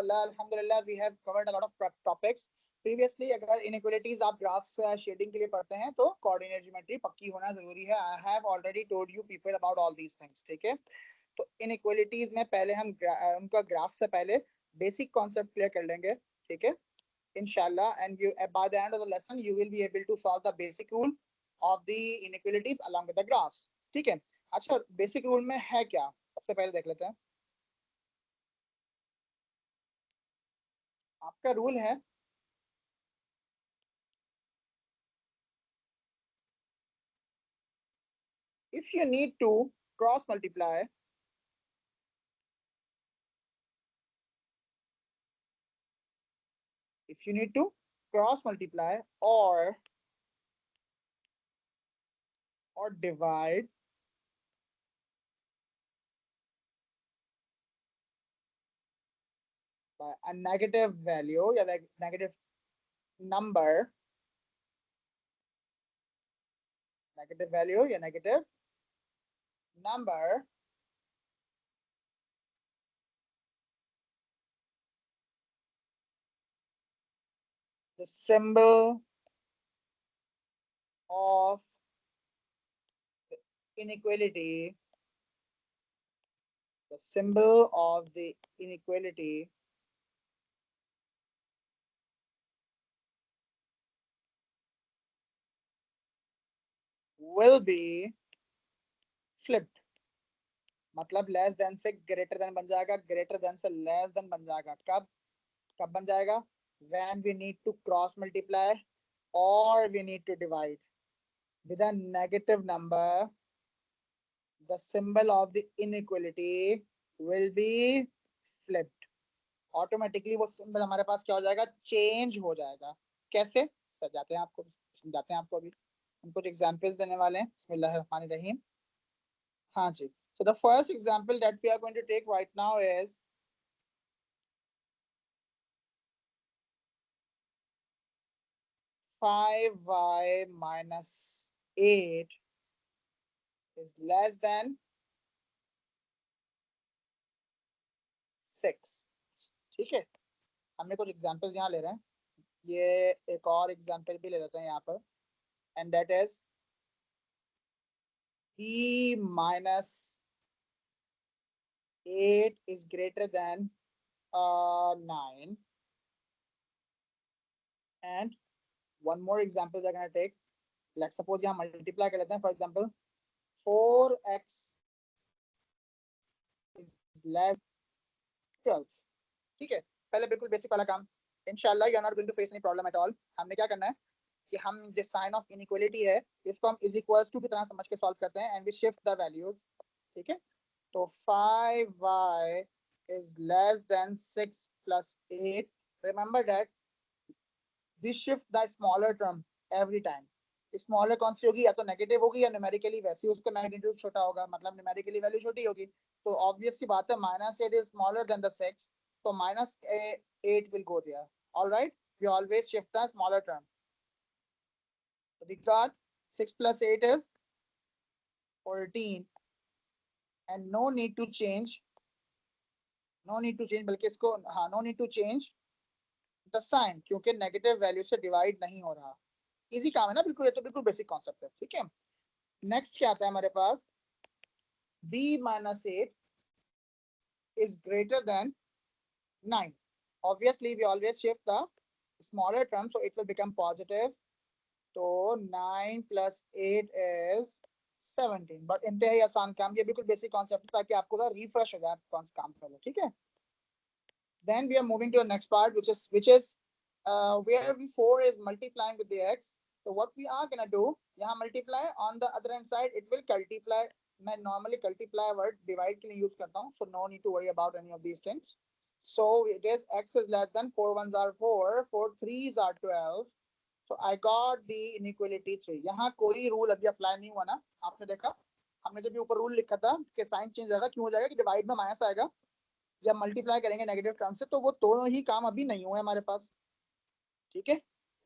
अल्हम्दुलिल्लाह we have covered a lot of topics previously. अगर inequalities आप ग्राफ्स शेडिंग के लिए पढ़ते हैं तो कोऑर्डिनेट ज्योमेट्री पक्की होना जरूरी है। I have already told you people about all these things, ठीक है। तो इनइक्वालिटीज में पहले हम उनका ग्राफ से पहले बेसिक कॉन्सेप्ट क्लियर कर लेंगे, ठीक है, इंशाल्लाह। And you by the end of the lesson you will be able to solve the basic rule of the inequalities along with the graphs, ठीक है। अच्छा, बेसिक रूल में है क्या, सबसे पहले देख लेते हैं। आपका रूल है if you need to cross multiply if you need to cross multiply or divide by a negative value या like negative number, negative value या negative number, the symbol of inequality, the symbol of the inequality will be flipped। मतलब less than से greater than बन जाएगा, greater than से less than बन जाएगा। कब कब बन जाएगा? when we need to cross multiply or we need to divide with a negative number, the symbol of the inequality will be flipped। Automatically वो सिंबल हमारे पास क्या हो जाएगा? चेंज हो जाएगा। कैसे? समझाते हैं आपको अभी। हम कुछ एग्जांपल्स देने वाले हैं। बिस्मिल्लाहिर्रहमानिर्रहीम। हाँ जी। So the first example that we are going to take right now is 5y minus 8 is less than 6, ठीक है। हमने कुछ एग्जांपल्स यहाँ ले रहे हैं। ये एक और एग्जांपल भी ले लेते हैं यहाँ पर, and that is b minus 8 is greater than 9, and one more example we're going to take। Let's suppose यहाँ मल्टीप्लाई कर लेते हैं। For example 4x is less 12, ठीक है। पहले बिल्कुल बेसिक वाला काम। इंशाल्लाह you are not going to face any problem at all. हमने क्या करना है कि हम जो साइन ऑफ इनइक्वालिटी है इसको हम इज इक्वल्स टू की तरह समझ के सॉल्व करते हैं, and we shift the values, ठीक है। तो 5y is less than 6 plus 8। Remember that we shift the smaller term every time। Smaller कौन सी होगी? या तो नेगेटिव होगी या न्यूमेरिकली वैसी उसका मैग्नीट्यूड छोटा होगा, मतलब न्यूमेरिकली वैल्यू छोटी होगी। तो ऑब्वियस सी बात है -8 is smaller than the 6, so -8 will go there। All right, we always shift the smaller term। So we got 6 plus 8 is 14, and no need to change बल्कि इसको हाँ no need to change the sign, क्योंकि negative value से divide नहीं हो रहा। Easy काम है ना, बिल्कुल। ये तो बिल्कुल बेसिक कॉन्सेप्ट है, ठीक है। नेक्स्ट क्या आता है हमारे पास? b minus 8 is greater than 9। Obviously we always shift the smaller term, so it will become positive। तो 9 plus 8 is 17। बट इंतहाई आसान काम, ये बिल्कुल बेसिक कॉन्सेप्ट है ताकि आपको रिफ्रेश हो जाए काम कर लो, ठीक है। Then we are moving to the next part, which is where 4 is multiplying with the x। So what we are gonna do, यहाँ multiply, on the other hand side it will multiply। मैं normally multiply word divide के लिए use करता हूँ, so no need to worry about any of these things। So it is x is less than 4 ones are 4, 4 3s are 12। So I got the inequality 3। यहाँ कोई rule अभी apply नहीं हुआ ना, आपने देखा। हमने जब ऊपर रूल लिखा था कि साइन चेंज होगा, क्यों हो जाएगा कि डिवाइड में माइनस आएगा, जब मल्टीप्लाई करेंगे नेगेटिव टर्म से, तो वो दोनों ही काम अभी नहीं हुए हमारे पास, ठीक है।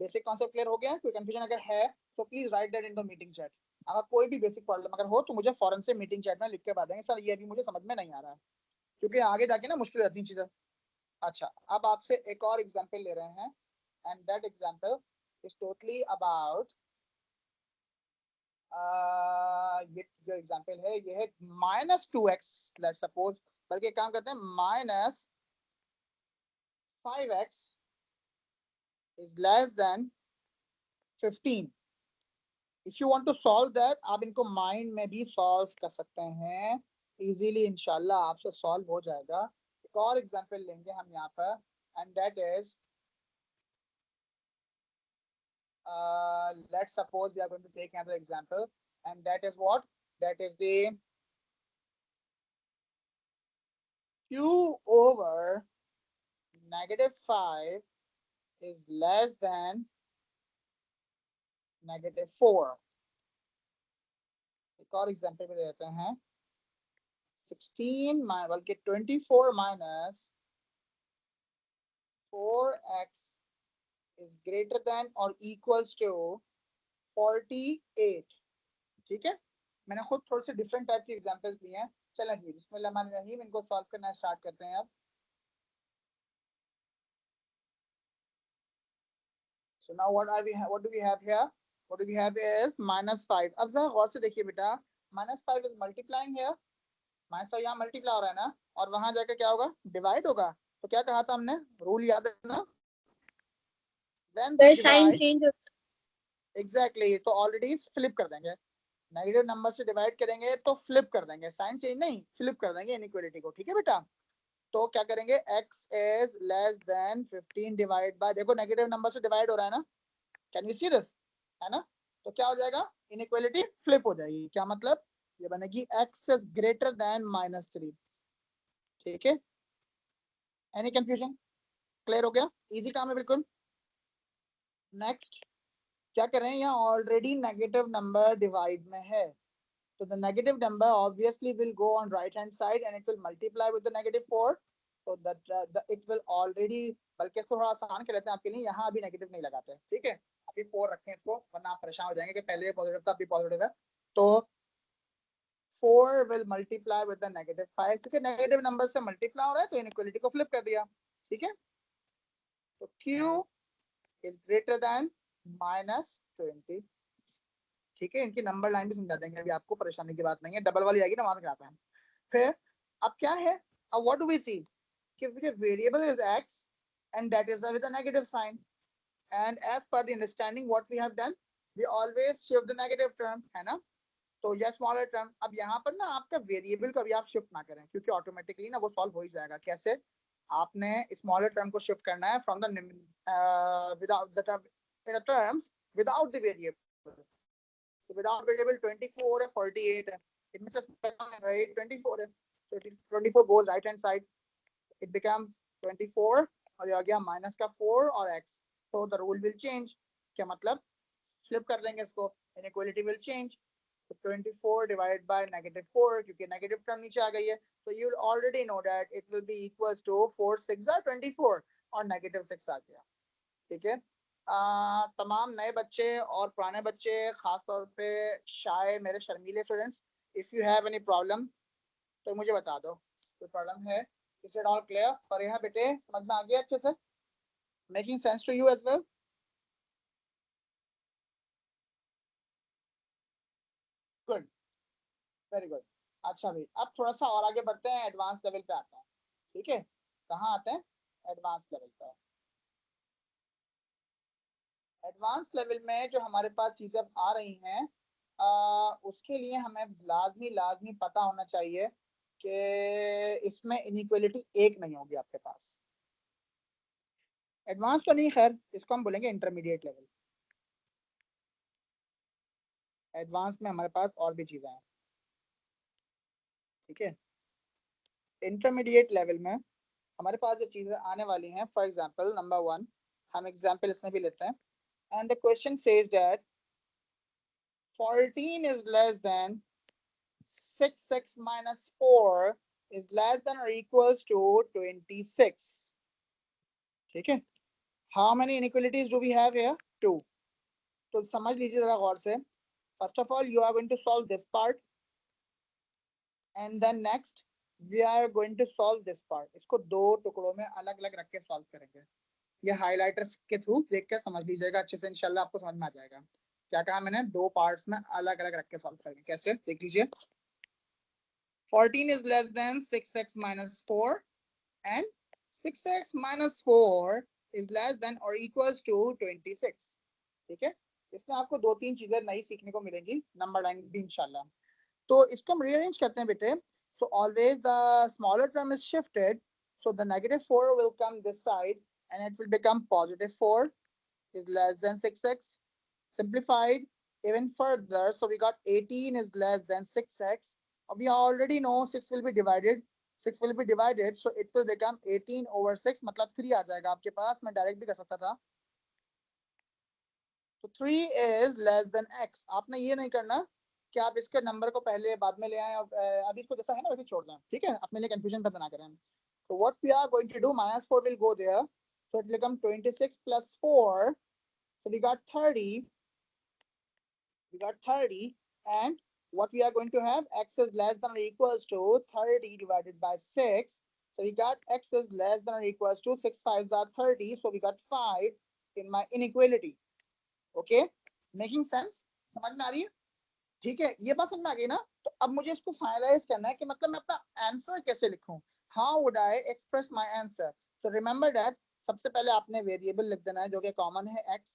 बेसिक कॉन्सेप्ट क्लियर हो गया? कोई कंफ्यूजन अगर है तो please right that in the meeting chat. अगर कोई भी बेसिक प्रॉब्लम अगर हो तो मुझे फौरन से मीटिंग चैट में लिख के बता देंगे, सर ये अभी मुझे समझ में नहीं आ रहा है, क्योंकि आगे जाके ना मुश्किल हो जाती है चीजें। अच्छा, अब आपसे एक और एग्जांपल ले रहे हैं and that example is totally about ये जो एग्जांपल है ये है -2x, लेट्स सपोज, बल्कि काम करते हैं -5x is less than 15। If you want to solve that, आप इनको माइंड में भी सॉल्व कर सकते हैं इजीली, इंशाल्लाह आपसे सॉल्व हो जाएगा। एक और एग्जांपल लेंगे हम यहाँ पर and that is let's suppose we are going to take another example and that is what, that is the q over -5 is less than -4। एक और एग्जांपल में लेते हैं 16 बल्कि 24 minus 4x is greater than or equals to 48। ठीक है, मैंने खुद थोड़े से डिफरेंट टाइप के एग्जांपल्स दिए हैं। चलें जी, बिस्मिल्लाहिर्रहमानिर्रहीम, इनको सॉल्व करना स्टार्ट करते हैं अब। So now what do we have here? What do we have is -5। अब जरा गौर से देखिए बेटा, -5 is multiplying here, -5 यहाँ मल्टीप्लाई हो रहा है ना, और वहां जाकर क्या होगा, डिवाइड होगा। तो क्या कहा था हमने, रूल याद है ना, when we sign divide, change exactly, तो ऑलरेडी फ्लिप कर देंगे, नेगेटिव नंबर से डिवाइड करेंगे तो फ्लिप कर देंगे, साइन चेंज नहीं, फ्लिप कर देंगे इनइक्वालिटी को। ठीक है बेटा, तो क्या करेंगे, x is less than 15 divide by, देखो नेगेटिव नंबर से डिवाइड हो रहा है ना, कैन यू सी दिस, है ना, तो क्या हो जाएगा, इनइक्वालिटी फ्लिप हो जाएगी। क्या मतलब, ये बनेगी x इज ग्रेटर देन -3। ठीक है, एनी कंफ्यूजन, क्लियर हो गया, इजी काम है बिल्कुल। नेक्स्ट क्या कर रहे हैं, यहाँ ऑलरेडी नेगेटिव नंबर डिवाइड में है, so the negative number obviously will go on right hand side and it will multiply with the -4, so that it will already, बल्कि इसको थोड़ा आसान कर लेते हैं आपके लिए, यहाँ अभी नेगेटिव नहीं लगाते, ठीक है, अभी 4 रखें इसको, वरना आप परेशान हो जाएंगे कि पहले पॉजिटिव था अभी पॉजिटिव है। तो 4 will multiply with the -5, क्योंकि नेगेटिव नंबर से मल्टीप्लाई हो रहा है तो इनइक्वालिटी को फ्लिप कर दिया। ठीक है, तो q is greater than -20। ठीक है, इनकी नंबर लाइन भी समझा देंगे, अभी आपको परेशानी की बात नहीं है, डबल वाली आएगी ना, वहां से कराते हैं। फिर अब क्या है, अब व्हाट डू वी सी, कि variable is x and that is with a negative sign, and as per the understanding what we have done, we always shift the negative term, है ना, तो यह स्मॉलर टर्म। अब यहाँ पर ना आपका वेरिएबल को अभी आप शिफ्ट ना करें, क्योंकि ऑटोमेटिकली ना वो सॉल्व हो ही जाएगा। कैसे, आपने स्मॉलर टर्म को शिफ्ट करना है from the without the terms without the variable. So without variable 24 है, 48 है, इनमें से right 24 है, so 24 goes right hand side, it becomes 24 और ये आ गया माइनस का 4 और x, so the rule will change। क्या मतलब, फ्लिप कर देंगे इसको, inequality will change, so 24 divided by -4, क्योंकि नेगेटिव टर्म नीचे आ गई है, so you already know that it will be equals to 4 6 are 24 और -6 आ गया। ठीक है, तमाम नए बच्चे और पुराने बच्चे, खास तौर पे शायद मेरे शर्मीले students, if you have any problem तो मुझे बता दो, कोई प्रॉब्लम है, इज इट ऑल क्लियर, और यहाँ बेटे समझ में आ गया अच्छे से, making sense to you as well, good, very good. अच्छा भाई, अब थोड़ा सा और आगे बढ़ते हैं, एडवांस लेवल पे आते हैं। ठीक है, कहाँ आते हैं, एडवांस लेवल पे। एडवांस लेवल में जो हमारे पास चीजें आ रही हैं, उसके लिए हमें लाजमी लाजमी पता होना चाहिए कि इसमें इनइक्वालिटी एक नहीं होगी आपके पास। एडवांस तो नहीं, खैर इसको हम बोलेंगे इंटरमीडिएट लेवल। एडवांस में हमारे पास और भी चीजें हैं। ठीक है, इंटरमीडिएट लेवल में हमारे पास जो चीजें आने वाली हैं, फॉर एग्जांपल नंबर 1, हम एग्जांपल इसमें भी लेते हैं, and the question says that 14 is less than 6x minus 4 is less than or equals to 26. ठीक है, how many inequalities do we have here, 2। तो समझ लीजिए जरा गौर से, first of all you are going to solve this part and then next we are going to solve this part, इसको दो टुकड़ों में अलग अलग रख के सॉल्व करेंगे। ये हाइलाइटर्स के थ्रू देख के समझ लीजिएगा अच्छे से, इंशाल्लाह आपको समझ में आ जाएगा। क्या कहा मैंने, दो पार्ट्स में अलग अलग रख के सॉल्व करेंगे। कैसे, देख लीजिए। 14 is less than 6x minus 4 and 6x minus 4 is less than or equals to 26। ठीक है, इसमें आपको दो तीन चीजें नई सीखने को मिलेंगी नंबर लाइन भी इंशाल्लाह। तो इसको हम रीअरेंज करते हैं बेटे। So always the smaller term is shifted, so the -4 will come this side and it will become +4 is less than 6x. Simplified even further, so we got 18 is less than 6x. We already know 6 will be divided, 6 will be divided, so it will become 18 over 6, मतलब 3 आ जाएगा आपके पास। मैं direct भी कर सकता था। तो 3 is less than x। आपने ये नहीं करना कि आप इसके नंबर को पहले बाद में ले आए और अभी इसको जैसा है ना वैसे छोड़ दें, ठीक है, अपने लिए कंफ्यूजन बंद ना करें। So what we are going to do, -4 will go there, so it will become 26 plus 4, so we got 30, and what we are going to have, x is less than or equals to 30 divided by 6, so we got x is less than or equals to 6 5s are 30, so we got 5 in my inequality। Okay, making sense, समझ में आ रही है? ठीक है, ये बात समझ में आ गई ना? तो अब मुझे इसको फाइनलाइज करना है कि मतलब मैं अपना आंसर कैसे लिखूं, how would I express my answer. So remember that सबसे पहले आपने वेरिएबल लिख देना है जो कि कॉमन है x,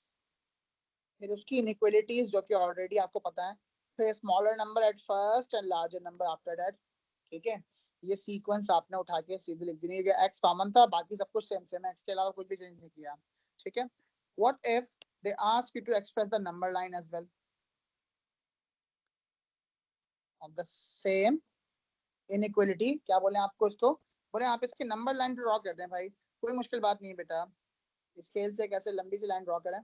फिर उसकी इनइक्वालिटीज जो कि ऑलरेडी आपको पता है, फिर smaller number at first and larger number after that. ठीक है, ये सीक्वेंस आपने उठा के सीधे लिख देनी है। x कॉमन था, बाकी सब कुछ सेम सेम है, x के अलावा कुछ भी चेंज नहीं किया। ठीक है, what if they ask you to express the number line as well of the same inequality। क्या बोले आपको इसको, बोले आप इसकी नंबर लाइन ड्रॉ कर दें भाई, कोई मुश्किल बात नहीं है बेटा। स्केल से कैसे लंबी सी लाइन ड्रॉ करें,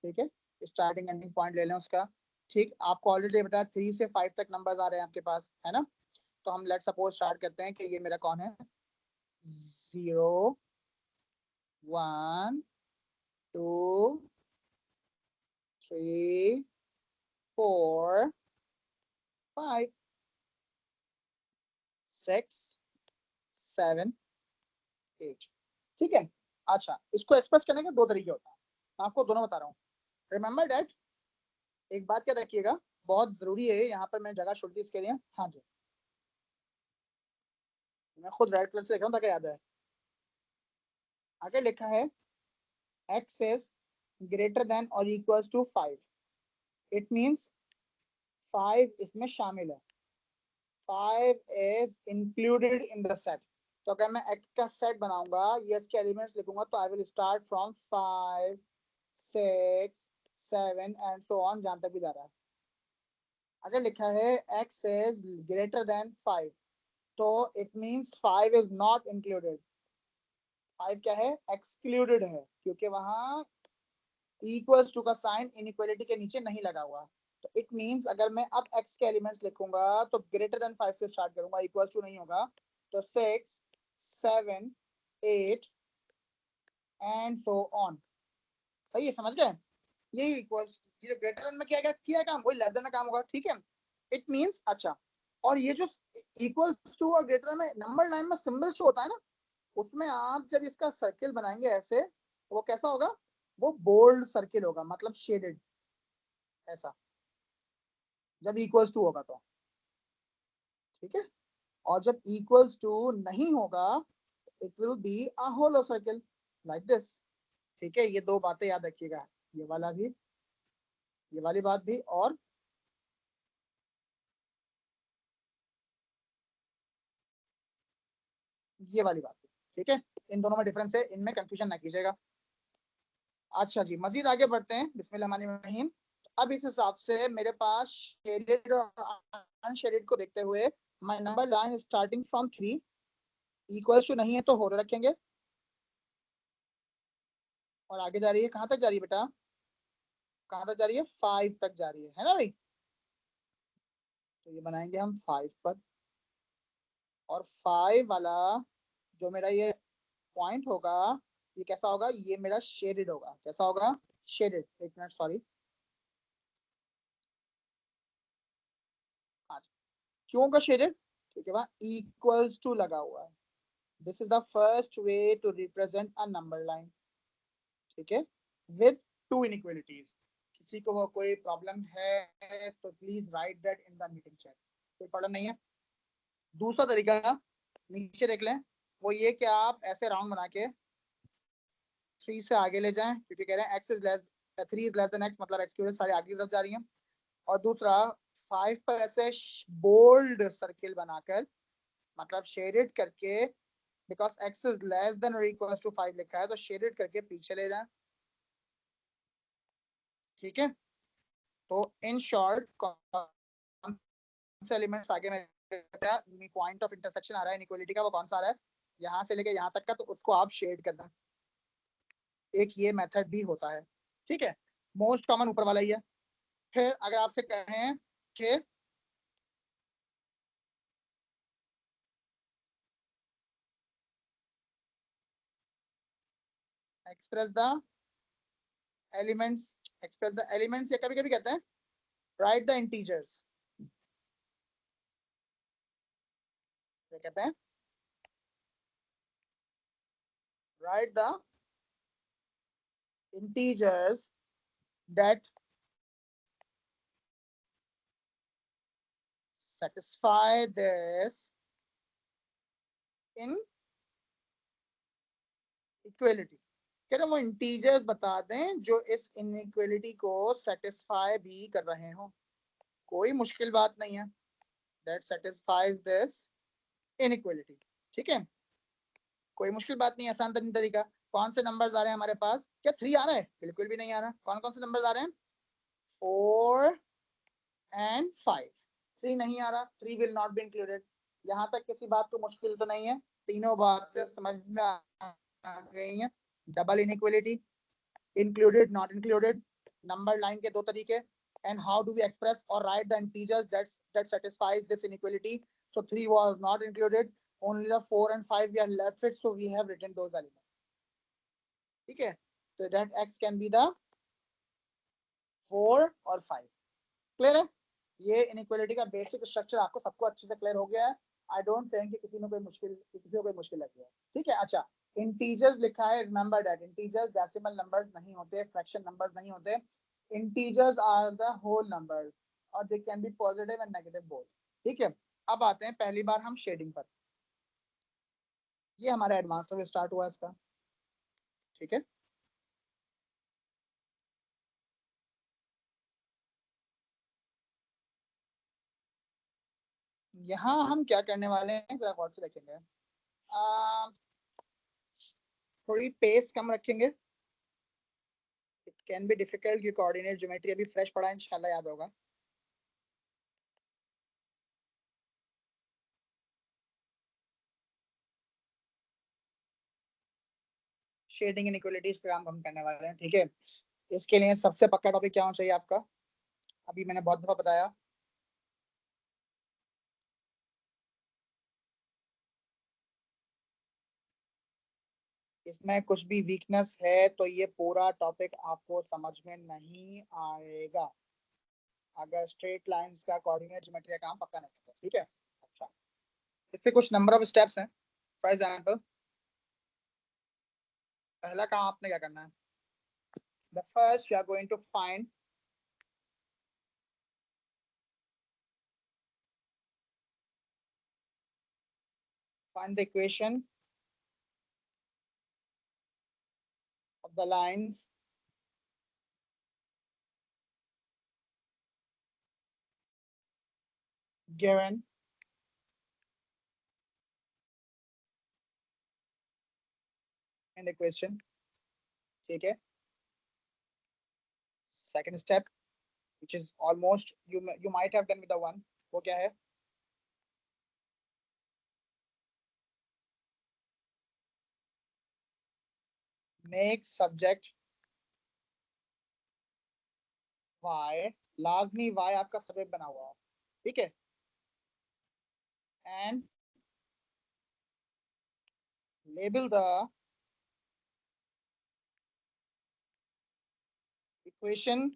ठीक है, स्टार्टिंग एंडिंग पॉइंट ले लें उसका। ठीक, आपको ऑलरेडी बेटा 3 से 5 तक नंबर्स आ रहे हैं आपके पास, है ना? तो हम लेट सपोज स्टार्ट करते हैं कि ये मेरा कौन है, 0 1 2 3 4 5 6 7 8। ठीक है, अच्छा, इसको एक्सप्रेस करने के दो तरीके होते हैं, मैं आपको दोनों बता रहा हूँ। रिमेंबर दैट, एक बात क्या रखिएगा, बहुत जरूरी है, यहाँ पर मैं जगह छोड़ दी इसके लिए। हाँ जी, मैं खुद रेड कलर से लिख रहा हूँ ताकि याद है। आगे लिखा है x is greater than or equals to 5, it means 5 इसमें शामिल है, 5 is included in the set। तो अगर मैं x का सेट बनाऊंगा, ये इसके एलिमेंट्स लिखूंगा, तो I will start from 5 6 7 and so on, जहां तक भी जा रहा है। अगर लिखा है x is greater than 5, तो it means 5 is not included, 5 क्या है, एक्सक्लूडेड है, क्योंकि वहां इक्वल्स टू का साइन इनइक्वालिटी के नीचे नहीं लगा हुआ। तो इट मींस अगर मैं अब x के एलिमेंट्स लिखूंगा तो ग्रेटर देन 5 से स्टार्ट करूंगा, इक्वल्स टू नहीं होगा। तो 6 7 8 एंड सो ऑन। सही है, समझ गए? ये इक्वल्स, ये ग्रेटर देन में किया काम, वही लेस देन में काम होगा। ठीक है, इट मींस, अच्छा, और ये जो इक्वल्स टू और ग्रेटर देन में नंबर लाइन में सिंबल शो होता है ना, उसमें आप जब इसका सर्किल बनाएंगे ऐसे, वो कैसा होगा, वो बोल्ड सर्किल होगा, मतलब शेडेड ऐसा, जब इक्वल्स टू होगा तो। ठीक है, और जब इक्वल्स टू नहीं होगा, it will be a hollow circle like this. ठीक है, ये दो बातें याद रखिएगा, ये वाला भी, ये वाली बात भी, और ये वाली बात भी। ठीक है, इन दोनों में डिफरेंस है, इनमें कंफ्यूजन ना कीजिएगा। अच्छा जी, मजीद आगे बढ़ते हैं, बिस्मिल्लाहिर्रहमानिर्रहीम। अब इस हिसाब से मेरे पास शेडेड और अनशेडेड को देखते हुए, my number line starting from 3, equals to नहीं है तो होल रखेंगे, और आगे जा रही है, कहां तक जा रही है बेटा, कहां तक जा रही है, 5 तक जा रही है ना भाई? तो ये बनाएंगे हम 5 पर, और 5 वाला जो मेरा ये पॉइंट होगा, ये कैसा होगा, ये मेरा शेडेड होगा। कैसा होगा, शेडेड। एक मिनट, सॉरी, क्यों होगा शेडेड? ठीक है, वहां इक्वल्स टू लगा हुआ है। This is the first way to represent a number line. ठीक है, विद टू इनइक्वलिटीज। किसी को वो कोई प्रॉब्लम है तो please right that in the meeting chat. कोई प्रॉब्लम नहीं है। दूसरा तरीका नीचे देख लें, वो ये कि आप ऐसे राउंड बना के 3 से आगे ले जाएं, क्योंकि कह रहे हैं x is less 3 is less then x, मतलब एक्स की वजह सारी आगे की तरफ जा रही हैं। और दूसरा 5 पर ऐसे बोल्ड सर्किल बनाकर, मतलब शेडेड करके, because x is less than और इक्वल टू 5 लिखा है तो शेडेड करके पीछे ले जाएं। ठीक है, तो इन शॉर्ट कौन से एलिमेंट्स आगे में पॉइंट ऑफ इंटरसेक्शन आ रहा है इनइक्वालिटी का, वो कौन सा आ रहा है, यहाँ से लेके यहाँ तक का, तो उसको आप शेड करना। एक ये मेथड भी होता है। ठीक है, मोस्ट कॉमन ऊपर वाला ही है। फिर अगर आपसे कहें कि express the elements, express the elements, या कभी कभी कहते हैं राइट द इंटीजर्स, क्या कहते हैं, right the integers that satisfy this inequality। कह रहे वो इंटीजर्स बता दें जो इस इनइक्वालिटी को सेटिस्फाई भी कर रहे हो। कोई मुश्किल बात नहीं है, that satisfies this inequality। ठीक है, कोई मुश्किल बात नहीं, आसान तरीका। कौन से नंबर्स आ रहे हैं हमारे पास, क्या 3 आ रहा है, बिल्कुल भी नहीं आ रहा। कौन कौन से नंबर्स आ रहे हैं, 4 एंड 5। 3 नहीं आ रहा, 3 विल नॉट बी इंक्लूडेड। यहाँ तक किसी बात को मुश्किल तो नहीं है, तीनों बातें समझ में आ गई हैं। Double inequality, included not included, number line के दो तरीके, and how do we express और write the integers that satisfies this inequality। So 3 was not included, only the 4 and 5 we are left with, so we have written those elements। ठीक है, so that x can be the 4 और 5। Clear है, ये inequality का basic structure आपको सबको अच्छे से क्लियर हो गया है। आई डोंट थिंक कि किसी को कोई मुश्किल लगी है। ठीक है, अच्छा, इंटीजर्स लिखा है, remember that integers decimal numbers नहीं होते, फ्रैक्शन नंबर्स नहीं होते। Integers are the whole numbers और they can be positive and negative both. ठीक है, अब आते हैं पहली बार हम शेडिंग पर। ये हमारा एडवांस लेवल स्टार्ट हुआ इसका। ठीक है, यहाँ हम क्या करने वाले हैं, जरा गौर से देखेंगे। थोड़ी पेस कम रखेंगे। इट कैन बी डिफिकल्ट, ये कोऑर्डिनेट ज्योमेट्री अभी फ्रेश पढ़ा है, इंशाल्लाह याद होगा। शेडिंग इनइक्वालिटीज पे काम हम करने वाले हैं। ठीक है, इसके लिए सबसे पक्का टॉपिक क्या होना चाहिए आपका, अभी मैंने बहुत दफा बताया, इसमें कुछ भी वीकनेस है तो ये पूरा टॉपिक आपको समझ में नहीं आएगा अगर स्ट्रेट लाइंस का कोऑर्डिनेट ज्योमेट्री का काम पक्का नहीं है। ठीक है, अच्छा, इससे कुछ नंबर ऑफ स्टेप्स हैं। फॉर एग्जांपल, पहला काम आपने क्या करना है, the first you are going to find the equation of the lines given in the question। ठीक है, second step which is almost you might have done with the one, वो क्या है, make subject y, लाजमी y आपका subject बना हुआ है। ठीक है, and label the equation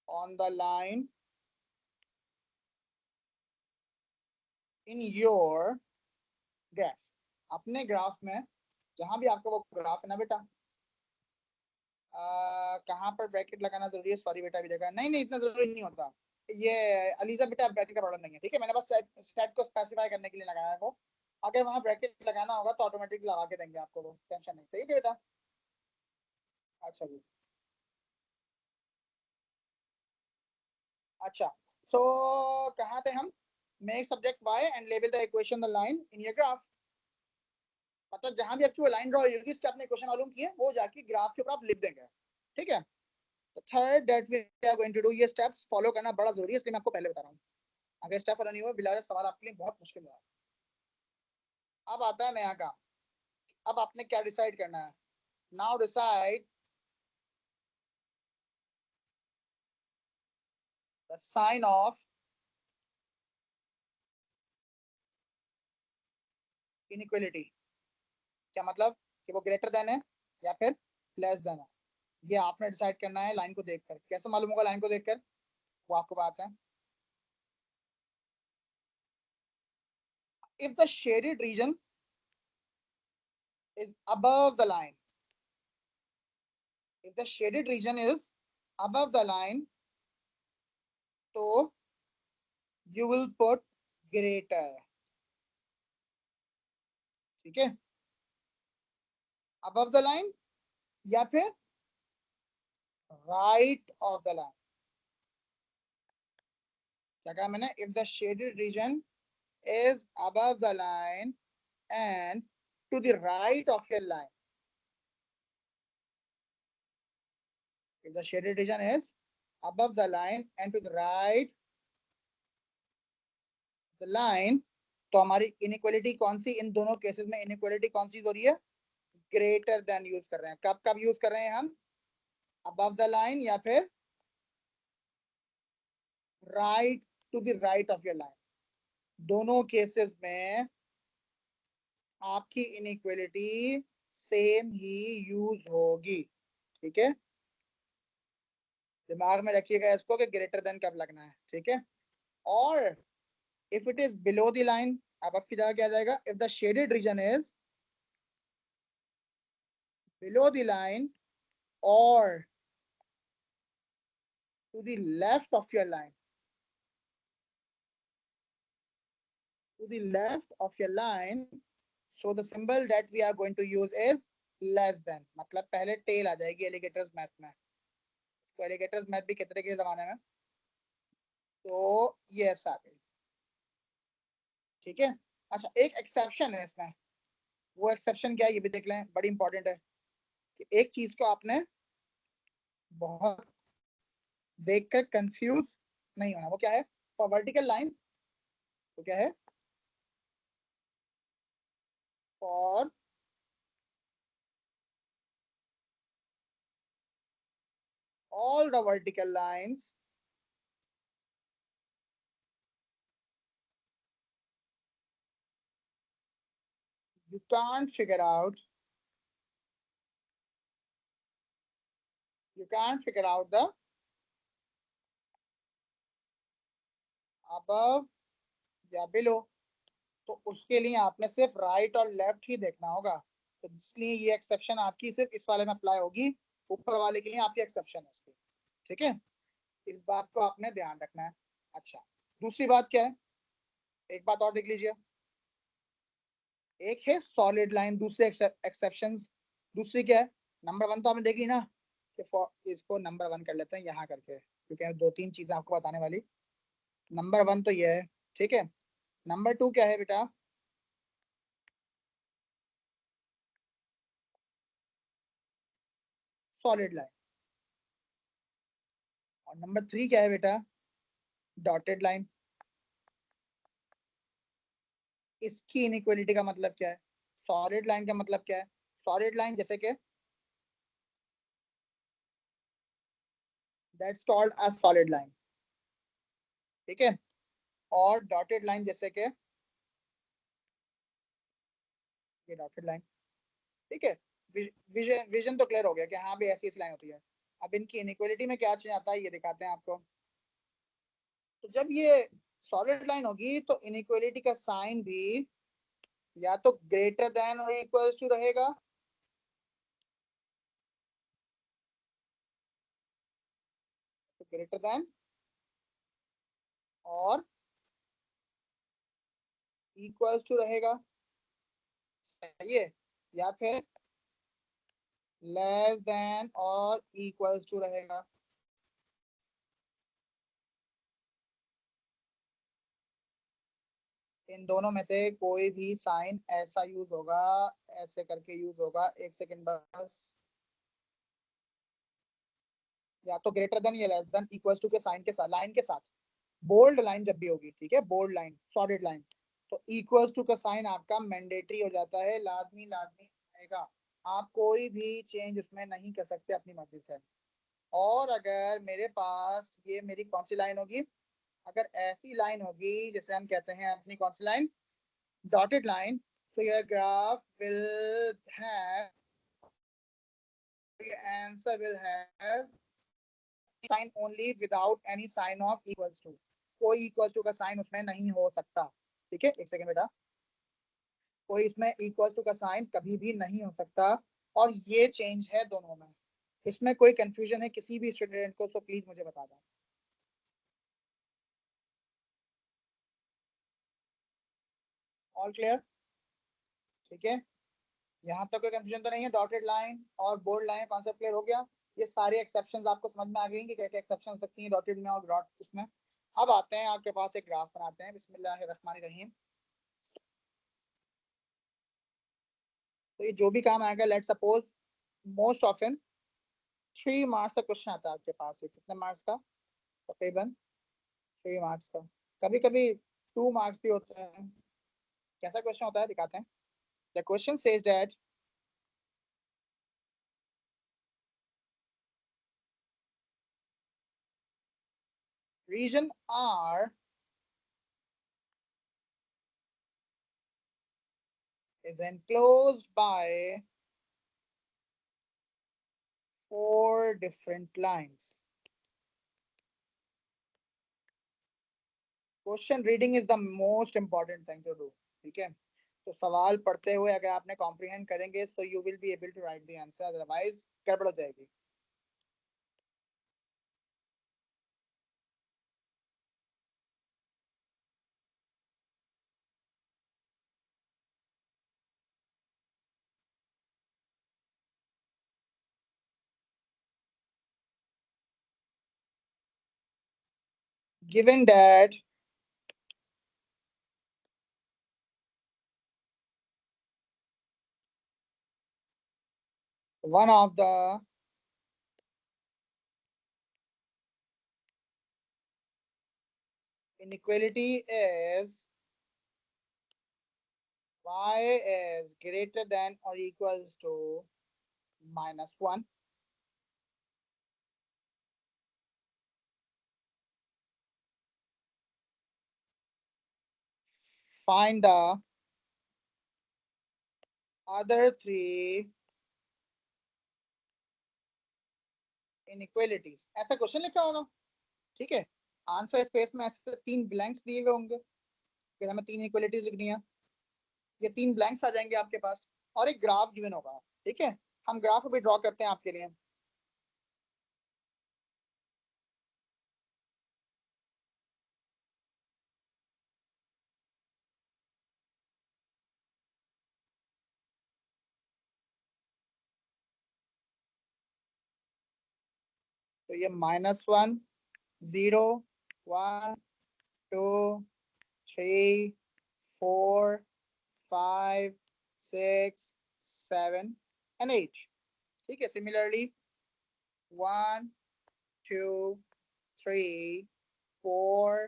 on the line in your graph, अपने ग्राफ में, जहां भी आपका वो ग्राफ है ना बेटा, कहाँ पर ब्रैकेट लगाना जरूरी है, सॉरी बेटा भी देखा नहीं, नहीं इतना जरूरी नहीं होता ये अलीजा बेटा, ब्रैकेट का प्रॉब्लम नहीं है, ठीक है, मैंने बस सेट को स्पेसिफाई करने के लिए लगाया है वो, अगर वहां ब्रैकेट लगाना होगा तो ऑटोमेटिक लगा के देंगे आपको, वो टेंशन नहीं, सही है बेटा। अच्छा जी, अच्छा, तो कहाँ थे हम, make subject Y and label the equation the line in your graph, मतलब जहां भी आपकी वो लाइन ड्रॉ होगी, इसके आपने इक्वेशन मालूम किए, वो जाके ग्राफ के ऊपर आप लिख देंगे, ठीक है। तो third that we are going to do, ये स्टेप्स फॉलो करना बड़ा जरूरी है, इसलिए मैं आपको पहले बता रहा हूँ, अगर स्टेप फॉलो नहीं हुआ बिला सवाल आपके लिए बहुत मुश्किल है। अब आता है नया काम, अब आपने क्या डिसाइड करना है, now decide the sign of inequality, क्या मतलब कि वो ग्रेटर देन है या फिर लेस देन है, ये आपने डिसाइड करना है लाइन को देखकर, कैसे मालूम होगा लाइन को देखकर, वो आपको बात है। If the shaded region is above the line, if the shaded region is above the line, तो you will put greater, ठीक है, above the line या फिर right of the line, क्या कहा मैंने, if the shaded region is above the line and to the right of your line, if the shaded region is above the line and to the right the line, तो हमारी inequality कौन सी, इन दोनों cases में inequality कौन सी हो रही है, greater than use कर रहे हैं, कब कब यूज कर रहे हैं हम, अबव द लाइन या फिर right to the right of your line, दोनों केसेस में आपकी इनइक्वालिटी सेम ही यूज होगी, ठीक है, दिमाग में रखिएगा इसको कि ग्रेटर देन कब लगना है, ठीक है। और if it is below the line, अब आपकी जगह क्या आ जाएगा, if the shaded region is below the line और to the left of your line, to the left of your line, so the symbol that we are going to use is less than, मतलब पहले tell आ जाएगी alligators math में, तो alligators math भी कितने के जमाने में, तो ये ऐसा आ गई, ठीक है। अच्छा, एक एक्सेप्शन है इसमें, वो एक्सेप्शन क्या है ये भी देख लें, बड़ी इंपॉर्टेंट है, कि एक चीज को आपने बहुत देखकर कंफ्यूज नहीं होना, वो क्या है, फॉर वर्टिकल लाइंस, तो क्या है, for all the vertical lines you can't figure out, you can't figure out the above या बिलो, तो उसके लिए आपने सिर्फ राइट और लेफ्ट ही देखना होगा, तो इसलिए ये एक्सेप्शन आपकी सिर्फ इस वाले में अप्लाई होगी, ऊपर वाले के लिए आपकी एक्सेप्शन है इसकी, ठीक है, इस बात को आपने ध्यान रखना है। अच्छा, दूसरी बात क्या है, एक बात और देख लीजिए, एक है सॉलिड लाइन, दूसरे एक्सेप्शंस, दूसरी क्या है, नंबर वन तो आपने देख ली ना, कि इसको नंबर वन कर लेते हैं यहाँ करके, क्योंकि दो तीन चीजें आपको बताने वाली, नंबर वन तो ये है, ठीक है, नंबर टू क्या है बेटा, सॉलिड लाइन, और नंबर थ्री क्या है बेटा, डॉटेड लाइन। इसकी इनइक्वालिटी का मतलब क्या है, सॉलिड लाइन का मतलब क्या है, सॉलिड लाइन जैसे कि that's called a solid line, ठीक है, और डॉटेड लाइन जैसे कि ये डॉटेड लाइन, ठीक है, विजन विजन तो क्लियर हो गया कि हाँ भी ऐसी ऐसी लाइन होती है। अब इनकी इनइक्वालिटी में क्या चीज आता है ये दिखाते हैं आपको, तो जब ये सॉलिड लाइन होगी तो इनइक्वालिटी का साइन भी या तो ग्रेटर देन और इक्वल टू रहेगा, तो ग्रेटर देन और इक्वल टू रहेगा, सही है, या फिर लेस देन और इक्वल टू रहेगा। इन दोनों में से कोई भी साइन ऐसा यूज होगा, ऐसे करके यूज होगा, एक सेकंड बस, या तो ग्रेटर देन या लेस देन इक्वल टू के साइन के साथ, लाइन के साथ, बोल्ड लाइन जब भी होगी, ठीक है, बोल्ड लाइन, सॉलिड लाइन, तो इक्वल टू का साइन आपका मैंडेटरी हो जाता है, लाजमी लाजमी आएगा। आप कोई भी चेंज उसमें नहीं कर सकते अपनी मर्जी से। और अगर मेरे पास ये मेरी कौन सी लाइन होगी, अगर ऐसी लाइन होगी जैसे हम कहते हैं अपनी कौन सी line, dotted line, so your graph will have, your answer will have sign only without any sign of equals to, कोई equals to का साइन उसमें नहीं हो सकता, ठीक है, एक सेकंड बेटा, कोई इसमें इक्वल टू का साइन कभी भी नहीं हो सकता। और ये चेंज है दोनों में, इसमें कोई कंफ्यूजन है किसी भी स्टूडेंट को तो प्लीज मुझे बता दें। ऑल क्लियर, ठीक है, यहाँ तक कोई कंफ्यूजन तो नहीं है, डॉटेड लाइन और बोल्ड लाइन कॉन्सेप्ट क्लियर हो गया। ये सारे एक्सेप्शंस आपको समझ में आ गई कि क्या क्या एक्सेप्शन हो सकती हैं डॉटेड में और डॉट उसमें। अब आते हैं आपके पास एक ग्राफ बनाते हैं, बिस्मिल्लाहिर्रहमानिर्रहीम। तो ये जो भी काम आएगा, let suppose most often 3 marks का क्वेश्चन आता है आपके पास, ये कितने मार्क्स का, तकरीबन 3 मार्क्स का, कभी कभी 2 मार्क्स भी होते हैं। कैसा क्वेश्चन होता है दिखाते हैं। The question says that region R is enclosed by 4 different lines. Question reading is the most important thing to do, ठीक है, तो सवाल पढ़ते हुए अगर आपने कॉम्प्रिहेंड करेंगे so you will be able to write the answer, otherwise गड़बड़ हो जाएगी। Given that one of the inequality is y is greater than or equals to -1, find the other 3 inequalities, ऐसा क्वेश्चन लिखा होगा, ठीक है, आंसर स्पेस में ऐसे 3 ब्लैंक्स दिए हुए होंगे कि हमें 3 इक्वलिटीज लिखनी है, ये 3 ब्लैंक्स आ जाएंगे आपके पास, और एक ग्राफ गिवन होगा, ठीक है, हम ग्राफ भी ड्रॉ करते हैं आपके लिए। तो ये -1 0 1 2 3 4 5 6 7 and 8, ठीक है, सिमिलरली 1 2 3 4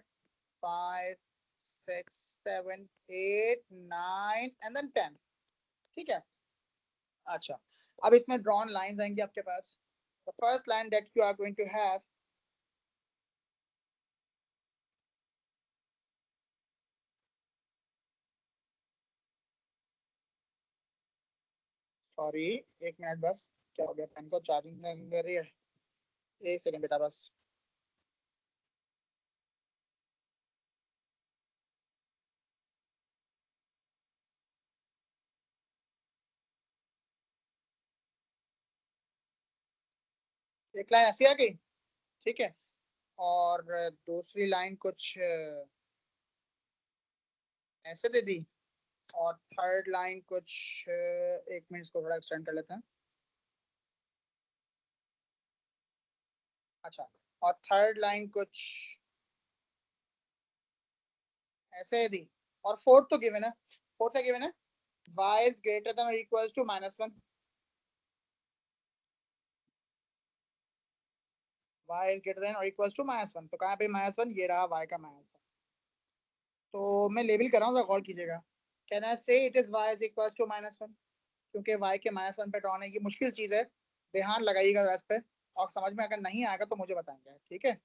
5 6 7 8 9 and then 10, ठीक है। अच्छा, अब इसमें ड्रॉन लाइंस आएंगी आपके पास। The first line that you are going to have, sorry, 1 minute बस, क्या हो गया, पेन को चार्जिंग नहीं कर रही है, 1 सेकंड बेटा बस। एक लाइन ऐसी आ गई, ठीक है, और दूसरी लाइन कुछ ऐसे दे दी, और थर्ड लाइन कुछ एक मिनट इसको थोड़ा एक्सटेंड कर लेते हैं। अच्छा, और थर्ड लाइन कुछ ऐसे दी, और फोर्थ तो गिवन है, फोर्थ है गिवन है y is greater than or equals to -1, y is greater than or equals to -1, तो कहाँ पे -1, ये रहा y का -1। तो मैं लेबल कर रहा हूँ, गौर कीजिएगा। कैन आई से it is y is equals to -1, क्योंकि y के -1 पे ड्रॉन है, ये मुश्किल चीज है, ध्यान लगाइएगा इस पे, और समझ में अगर नहीं आएगा तो मुझे बताएंगे, ठीक है।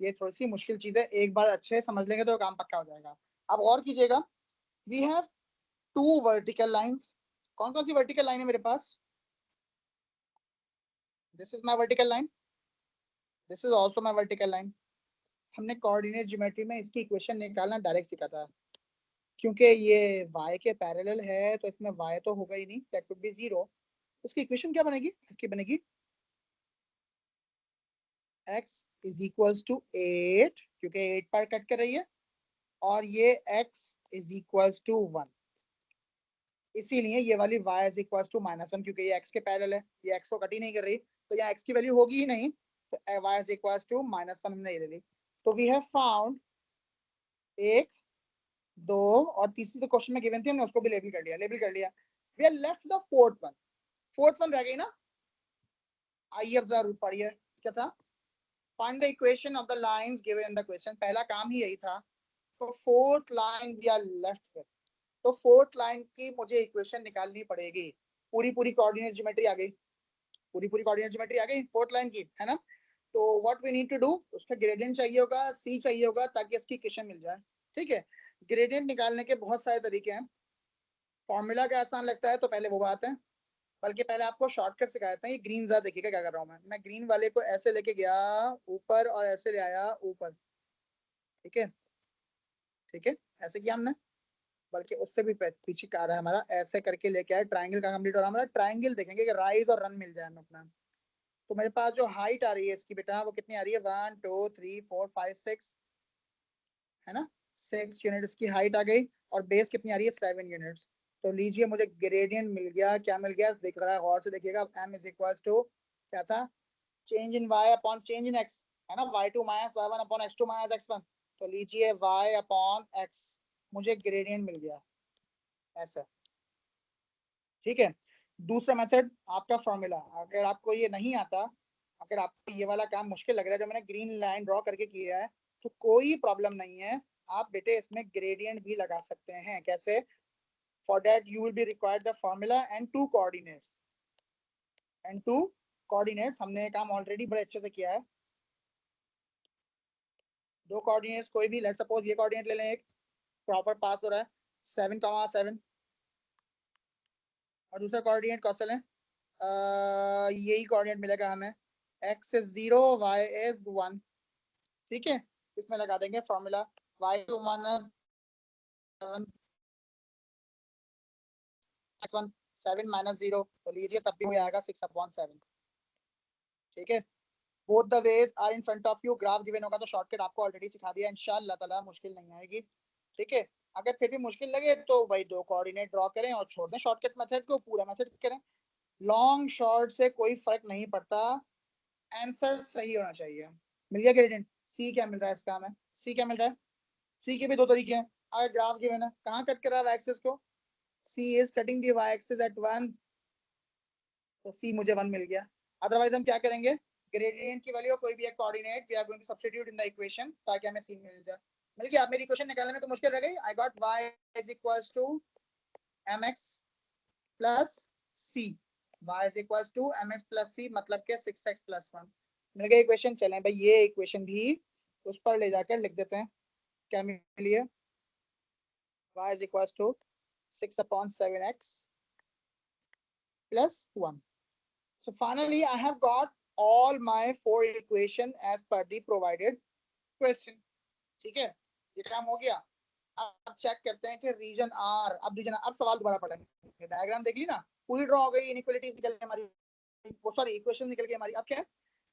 ये थोड़ी सी मुश्किल चीज है, एक बार अच्छे से समझ लेंगे तो काम पक्का हो जाएगा। अब गौर कीजिएगा, we have two vertical lines. कौन कौन सी वर्टिकल लाइन है मेरे पास? This is my vertical line, this is also my vertical line. हमने कोऑर्डिनेट ज्योमेट्री में इसकी इक्वेशन निकालना डायरेक्ट सीखा था, क्योंकि ये y के पैरेलल है तो इसमें y तो होगा ही नहीं, दैट वुड बी 0। उसकी इक्वेशन क्या बनेगी? इसकी बनेगी x इज इक्वल्स टू 8, क्योंकि 8 पार कट कर रही है, और ये x इज इक्वल्स टू 1, इसीलिए ये वाली y इज इक्वल्स टू -1, क्योंकि ये x के पैरेलल है, ये x को कट ही नहीं कर रही, तो यहाँ x की वैल्यू होगी ही नहीं, तो y इज इक्वल्स टू -1 हमने ये ले ली। तो वी हैव फाउंड एक, दो, और तीसरी तो क्वेश्चन में गिवन थी, हमने उसको भी लेबल कर लिया, we are left the fourth one. Fourth one रह गई ना, आइए अब जरा पढ़िए क्या था। Find the equation of the lines given in the question, पहला काम ही यही था। तो fourth line we are left with, तो फोर्थ लाइन की मुझे इक्वेशन निकालनी पड़ेगी। पूरी पूरी कोऑर्डिनेट ज्योमेट्री आ गई, पूरी पूरी कोऑर्डिनेट ज्योमेट्री आ गई फोर्थ लाइन की, है ना। तो what we need to do, उसका ग्रेडियंट चाहिए होगा, सी चाहिए होगा, ताकि इसकी इक्वेशन मिल जाए, ठीक है। ग्रेडियंट निकालने के बहुत सारे तरीके हैं, फॉर्मूला का आसान लगता है तो पहले वो बात है, बल्कि पहले आपको शॉर्टकट सिखाते हैं। ये ग्रीन ज़रा देखिएगा क्या कर रहा हूँ मैं ग्रीन वाले को ऐसे लेके गया ऊपर और ऐसे ले आया ऊपर, ठीक है, ठीक है, ऐसे किया हमने, बल्कि उससे भी पीछे आ रहा है हमारा, ऐसे करके लेके आया, ट्राइंगल का कंप्लीट हो रहा है हमारा। ट्राइंगल देखेंगे कि राइज और रन मिल जाए हमें अपना। तो मेरे पास जो हाइट आ रही है इसकी बेटा, वो कितनी आ रही है, 1 2 3 4 5 6, है ना, 6 यूनिट इसकी हाइट आ गई, और बेस कितनी आ रही है, 7 यूनिट्स। तो लीजिए मुझे ग्रेडियंट मिल गया, क्या मिल गया देख रहा है, गौर से देखिएगा, m इज इक्वल टू क्या था, change in y upon change in x, है ना, y2 minus y1 upon x2 minus x1। तो लीजिए y अपॉन x, मुझे ग्रेडियंट मिल गया ऐसा, ठीक है। दूसरा मेथड आपका फॉर्मूला, अगर आपको ये नहीं आता, अगर आपको ये वाला काम मुश्किल लग रहा है जो मैंने ग्रीन लाइन ड्रॉ करके किया है, तो कोई प्रॉब्लम नहीं है, आप बेटे इसमें ग्रेडियंट भी लगा सकते हैं। कैसे? For that you will be required the formula and two coordinates, हमने काम ऑलरेडी बड़े अच्छे से किया है। दो कोऑर्डिनेट्स कोई भी, लेट सपोज ये कोऑर्डिनेट ले लें, एक प्रॉपर पास हो रहा है 7,7, और दूसरा कोऑर्डिनेट कौन सा लें, यही कोऑर्डिनेट मिलेगा हमें, x इज 0 y इज 1, ठीक है। इसमें लगा देंगे formula, y2 minus 7 x1, 7 minus 0, तो लीजिए तब भी आएगा 6/7, ठीक है। Both the ways are in front of you, graph given होगा तो शॉर्टकट आपको ऑलरेडी सिखा दिया, इंशाल्लाह ताला मुश्किल नहीं आएगी, ठीक है। अगर फिर भी मुश्किल लगे तो भाई दो कोऑर्डिनेट ड्रॉ करें और छोड़ दें शॉर्टकट मेथड को, पूरा मेथड करें। लॉन्ग शॉर्ट से कोई फर्क नहीं पड़ता, आंसर सही होना चाहिए। मिल गया ग्रेडियंट, सी क्या मिल रहा है इसका हमें, सी क्या मिल रहा है, सी के भी दो तरीके हैं। अगर ग्राफ गिवन है, कहाँ कट कर रहा है एक्सिस को, C is cutting the y axis at 1, तो सी मुझे 1 मिल गया। अदरवाइज हम क्या करेंगे, ग्रेडियंट की वैल्यू कोई भी एक coordinate we are going to substitute in the equation, ताकि हमें सी मिल जाए। मिल गया। अब मेरी इक्वेशन निकालने में तो मुश्किल रह गई, I got y is equals to mx plus c, y is equals to mx plus c, मतलब के 6x प्लस 1 मिल गई इक्वेशन। चलें भाई ये इक्वेशन भी उस पर ले जाकर लिख देते हैं, क्या मिली है, y is equals to 6/7x plus 1. So finally I have got all my 4 equation as per the provided question, ठीक है, ये काम हो गया। अब चेक करते हैं कि रीजन आर, अब सवाल दोबारा पढ़ेंगे, डायग्राम देख ली ना, पूरी ड्रॉ हो गई, इनइक्वालिटीज निकल गई हमारी, वो सॉरी इक्वेशन निकल गई हमारी। अब क्या है,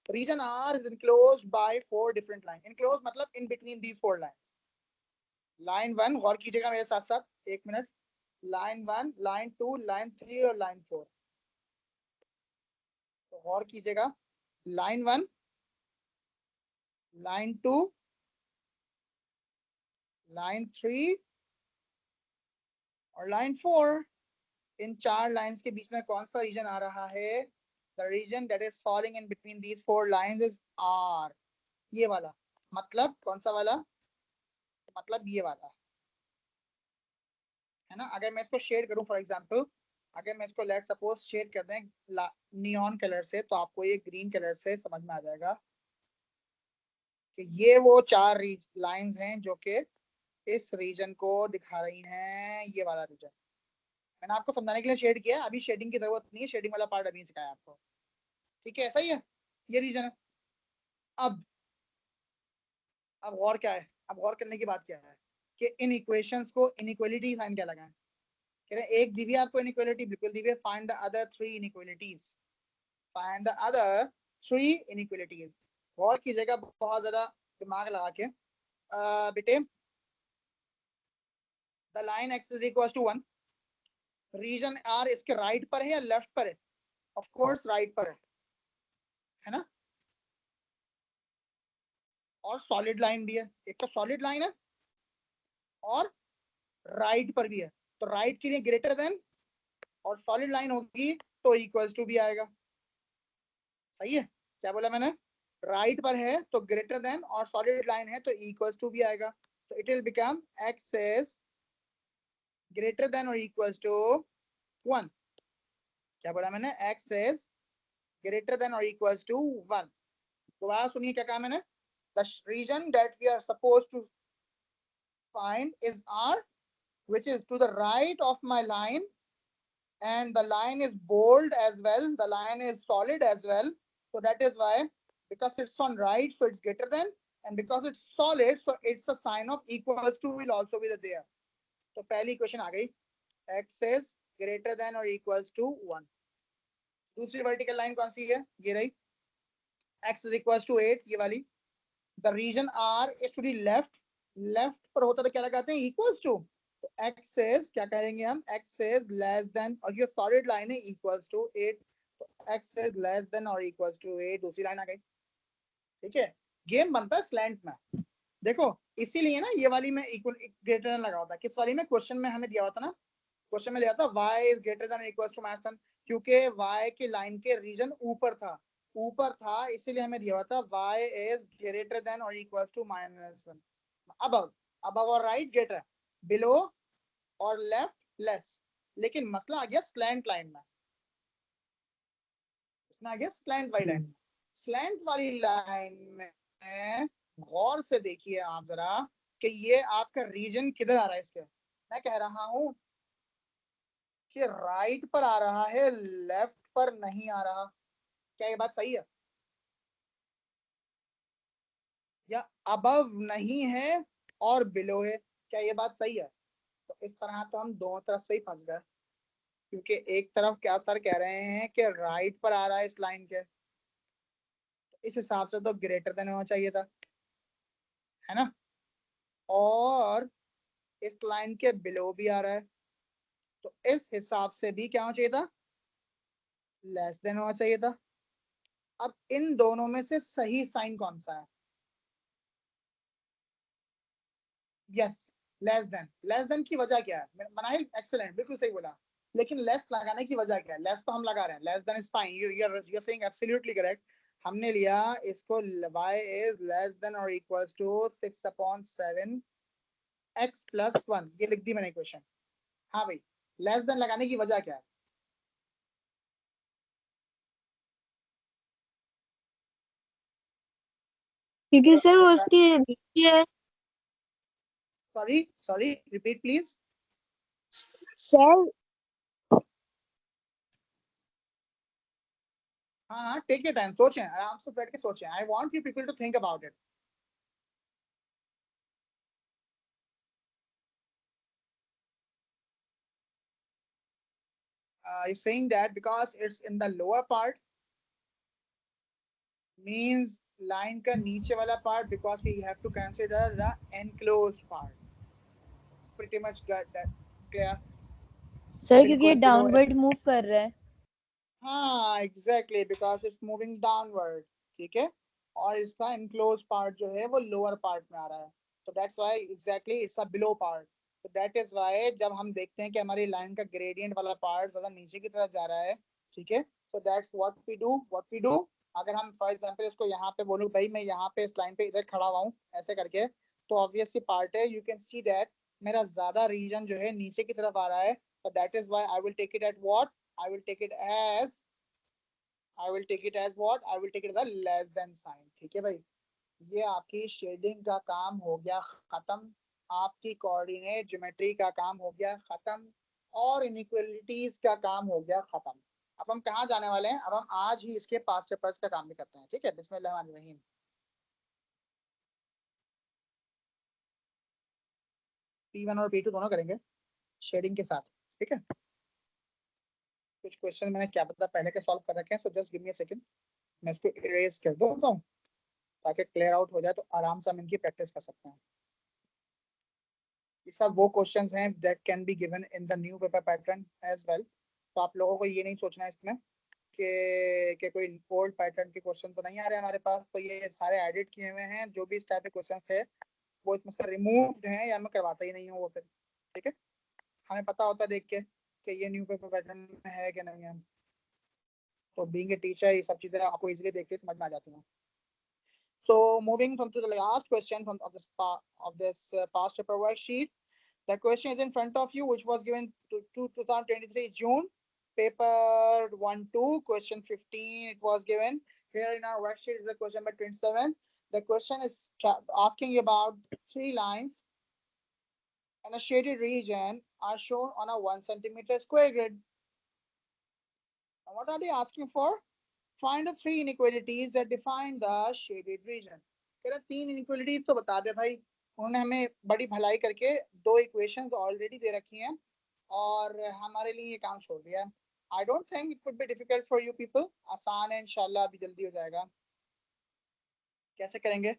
Region R is enclosed by 4 different lines. Enclosed मतलब in between these 4 lines. Line 1 गौर कीजिएगा मेरे साथ साथ, एक मिनट. Line 1, Line 2, Line 3 और Line 4. तो गौर कीजिएगा, Line 1, Line 2, Line 3 और Line 4. इन 4 लाइंस के बीच में कौन सा रीजन आ रहा है? The region that is falling in between these 4 lines is R. ये वाला. मतलब कौन सा वाला? मतलब ये वाला है ना. अगर मैं इसको शेड करूं, फॉर एग्जांपल, अगर मैं इसको लेट सपोज शेड कर दें नियॉन कलर से, तो आपको ये ग्रीन कलर से समझ में आ जाएगा कि ये वो 4 लाइंस हैं जो कि इस रीजन को दिखा रही हैं. ये वाला रीजन मैंने आपको समझाने के लिए शेड किया. अभी शेडिंग की जरूरत नहीं है, शेडिंग वाला पार्ट अभी सिखाया आपको. ठीक है, ऐसा ही है. ये रीजन है. अब और क्या है? अब गौर करने की बात क्या है कि इन इक्वेशंस को इनइक्वालिटी साइन क्या लगाएं. कह रहे हैं एक दी हुई आपको इनइक्वालिटी, बिल्कुल दी हुई. Find the other 3 inequalities. Find the other 3 inequalities. गौर कीजिएगा बहुत ज्यादा दिमाग लगा के. बेटे, the line x is equal to 1. Region R इसके राइट पर है या लेफ्ट पर है? ऑफ कोर्स राइट पर है ना. और सॉलिड लाइन भी है. एक तो सॉलिड लाइन है और राइट पर भी है. तो राइट के लिए ग्रेटर देन और सॉलिड लाइन होगी तो इक्वल्स टू भी आएगा. सही है. क्या बोला मैंने? राइट पर है तो ग्रेटर देन और सॉलिड लाइन है तो इक्वल्स टू भी आएगा. तो it will become x is greater than और इक्वल्स टू 1. क्या बोला मैंने? x इज ग्रेटर देन और इक्वल्स टू 1. दोबारा सुनिए क्या कहा मैंने. The region that we are supposed to find is R, which is to the right of my line, and the line is bold as well. The line is solid as well. So that is why, because it's on right, so it's greater than, and because it's solid, so it's a sign of equals to will also be there. तो पहली equation आ गई, x is greater than or equals to 1. दूसरी vertical line कौन सी है? ये रही, x is equals to 8, ये वाली. The region R is to the left. Left पर होता तो क्या लगाते हैं? Equals to. तो x is क्या करेंगे हम? x is लेस देन, और ये सॉलिड लाइन है, इक्वल्स टू 8. तो x is लेस देन और इक्वल्स टू 8. दूसरी लाइन आ गई. ठीक है. गेम बनता है स्लैंट में. देखो इसीलिए ना ये वाली में इक्वल ग्रेटर देन लगा होता है. किस वाली में? क्वेश्चन में हमें दिया होता ना, क्वेश्चन में दिया था y is greater than or equals to -1, क्योंकि y की लाइन के रीजन ऊपर था इसीलिए हमें दिया हुआ था y is greater than or equals to -1. above और राइट ग्रेटर, बिलो और लेफ्ट लेस. लेकिन मसला आ गया स्लैंट लाइन में. इसमें आ गया स्लैंट वाली लाइन. स्लैंट वाली लाइन में गौर से देखिए आप जरा कि ये आपका रीजन किधर आ रहा है. इसके मैं कह रहा हूं कि राइट पर आ रहा है, लेफ्ट पर नहीं आ रहा. क्या ये बात सही है? या अबव नहीं है और बिलो है. क्या ये बात सही है? तो इस तरह तो हम दोनों तरफ से ही फंस गए, क्योंकि एक तरफ क्या सर कह रहे हैं कि राइट पर आ रहा है इस लाइन के, तो इस हिसाब से तो ग्रेटर देन होना चाहिए था, है ना. और इस लाइन के बिलो भी आ रहा है, तो इस हिसाब से भी क्या होना चाहिए था? लेस देन होना चाहिए था. अब इन दोनों में से सही साइन कौन सा है? यस, लेस देन की वजह क्या है? मनाहिल एक्सीलेंट, बिल्कुल सही बोला. लेकिन लेस लगाने की वजह क्या है? लेस तो हम लगा रहे हैं, less than is fine, you are saying absolutely correct. हमने लिया इसको y इज लेस देन और इक्वल्स टू 6/7 x प्लस 1. ये लिख दी मैंने इक्वेशन. हाँ भाई, लेस देन लगाने की वजह क्या है? क्योंकि सर वो उसकी नीचे है. Sorry repeat please. सर हाँ टेक योर टाइम, सोचें आराम से बैठ के सोचें. I want you people to think about it. Is saying that because it's in the lower part, means line का नीचे वाला part, because we have to consider the enclosed part. Pretty much clear. Sir क्योंकि ये बिल्कुल below है. Downward move कर रहा है। हाँ exactly, because it's moving downward. ठीक है, और इसका इनक्लोज पार्ट जो है वो लोअर पार्ट में आ रहा है. तो that's why exactly it's a below part. तो दैट इज व्हाई जब हम देखते हैं कि हमारी लाइन का ग्रेडियंट वाला पार्ट ज्यादा नीचे की तरफ जा रहा है, ठीक है, तो दैट्स व्हाट वी डू. अगर हम फॉर एग्जांपल इसको यहाँ पे बोलूं भाई मैं यहाँ पे इस लाइन पे इधर खड़ा हुआ हूँ ऐसे करके, तो ऑब्वियस सी पार्ट है, यू कैन सी दैट मेरा ज्यादा रीजन जो है नीचे की तरफ आ रहा है. तो that is why I will take it at what, I will take it as I will take it as what? I will take it as a less than sign. ठीक है भाई, ये आपकी शेडिंग का काम हो गया खत्म, आपकी कोऑर्डिनेट ज्योमेट्री का काम हो गया खत्म, और इनइक्वालिटीज का काम हो गया खत्म. अब हम कहाँ जाने वाले हैं? अब हम आज ही इसके पास्ट पेपर्स का काम भी करते हैं. ठीक है, बिस्मिल्लाहिर्रहमानिर्रहीम. P1 और P2 दोनों करेंगे शेडिंग के साथ. ठीक है, कुछ क्वेश्चन मैंने क्या पता पहले के सॉल्व कर रखे हैं, so just give me a second. मैं इसको इरेज कर देता हूँ ताकि क्लियर आउट हो जाए, तो आराम से हम इनकी प्रैक्टिस कर सकते हैं. ये सब वो क्वेश्चंस हैं that can be given in the new paper pattern as well. तो आप लोगों को ये नहीं सोचना है इसमें कि कोई ओल्ड पैटर्न के क्वेश्चन तो नहीं आ रहे हमारे पास. तो ये सारे एडिट किए हुए हैं, जो भी इस टाइप के क्वेश्चन थे वो इसमें से रिमूव्ड हैं, या मैं करवाता ही नहीं हूँ वो फिर. ठीक है, हमें पता होता है देख के कि ये न्यू पेपर पैटर्न में है कि नहीं है. तो बीइंग ए टीचर ये सब चीजें आपको इजीली देख के समझ में आ जाती हैं. So moving from to the last question from of this past paper worksheet, the question is in front of you, which was given to 2023 June, paper 1-2, question 15. It was given here in our worksheet is the question number 27. The question is asking about 3 lines and a shaded region are shown on a 1 centimeter square grid. And what are they asking for? Find the 3 inequalities that define the shaded region. कह रहा 3 inequalities तो बता दे भाई. उन्होंने हमें बड़ी भलाई करके 2 equations ऑलरेडी दे रखी हैं और हमारे लिए ये काम छोड़ दिया है. I don't think it would be difficult for you people. आसान है इंशाल्लाह, अभी जल्दी हो जाएगा. कैसे करेंगे?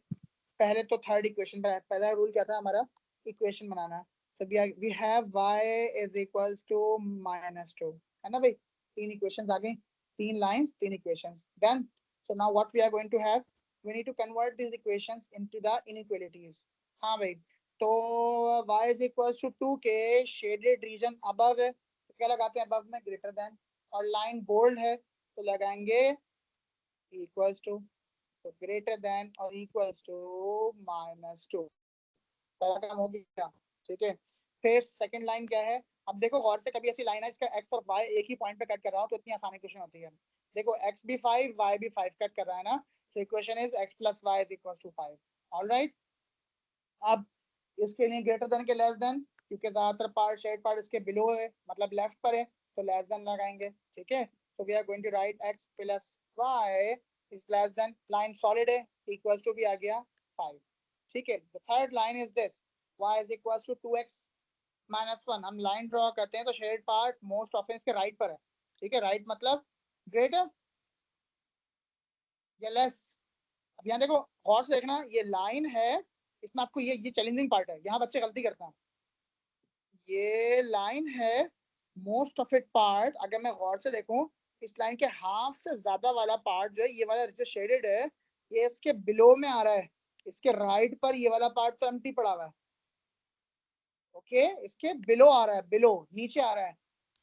पहले तो थर्ड इक्वेशन पर, पहला रूल क्या था हमारा? Equation banana. So we have y is equals to -2, है ना भाई? 3 equations आ गई, 3 lines, 3 equations. Done. So now what we are going to have? We need to convert these equations into the inequalities. हाँ भाई, तो y is equals to 2 के shaded region above है, तो क्या लगाते हैं above में? greater than. और line bold है तो लगाएंगे equals to. तो ग्रेटर देन और इक्वल्स टू -2. पहला काम हो गया. ठीक है, फिर सेकंड लाइन क्या है? अब देखो गौर से, कभी ऐसी लाइन है इसका x और y एक ही पॉइंट पे कट कर रहा हो तो इतनी आसान इक्वेशन होती है. देखो x भी 5 y भी 5 कट कर रहा है ना, तो equation is x + y = 5. Alright, अब इसके लिए ग्रेटर देन के लेस देन, क्योंकि ज्यादातर पार्ट शेड पार्ट इसके बिलो है, मतलब लेफ्ट पर है, तो लेस देन लगाएंगे. ठीक है, तो we are going to write x + y is less than, line solid है, इक्वल्स टू भी आ गया 5. ठीक है, the third line is this, y is equals to 2x -1. हम लाइन ड्रॉ करते हैं तो शेड पार्ट मोस्ट ऑफन इसके राइट पर है. ठीक है, राइट मतलब ग्रेटर या लेस. अब यहाँ देखो गौर से देखना, ये लाइन है, इसमें आपको ये चैलेंजिंग पार्ट है, यहाँ बच्चे गलती करते हैं. ये लाइन है, मोस्ट ऑफ इट पार्ट अगर मैं गौर से देखूं, इस लाइन के हाफ से ज्यादा वाला पार्ट जो है, ये वाला जो शेडेड है, ये इसके बिलो में आ रहा है. इसके राइट पर ये वाला पार्ट तो एम्प्टी पड़ा हुआ है. ओके, इसके बिलो आ रहा है, बिलो नीचे आ रहा है.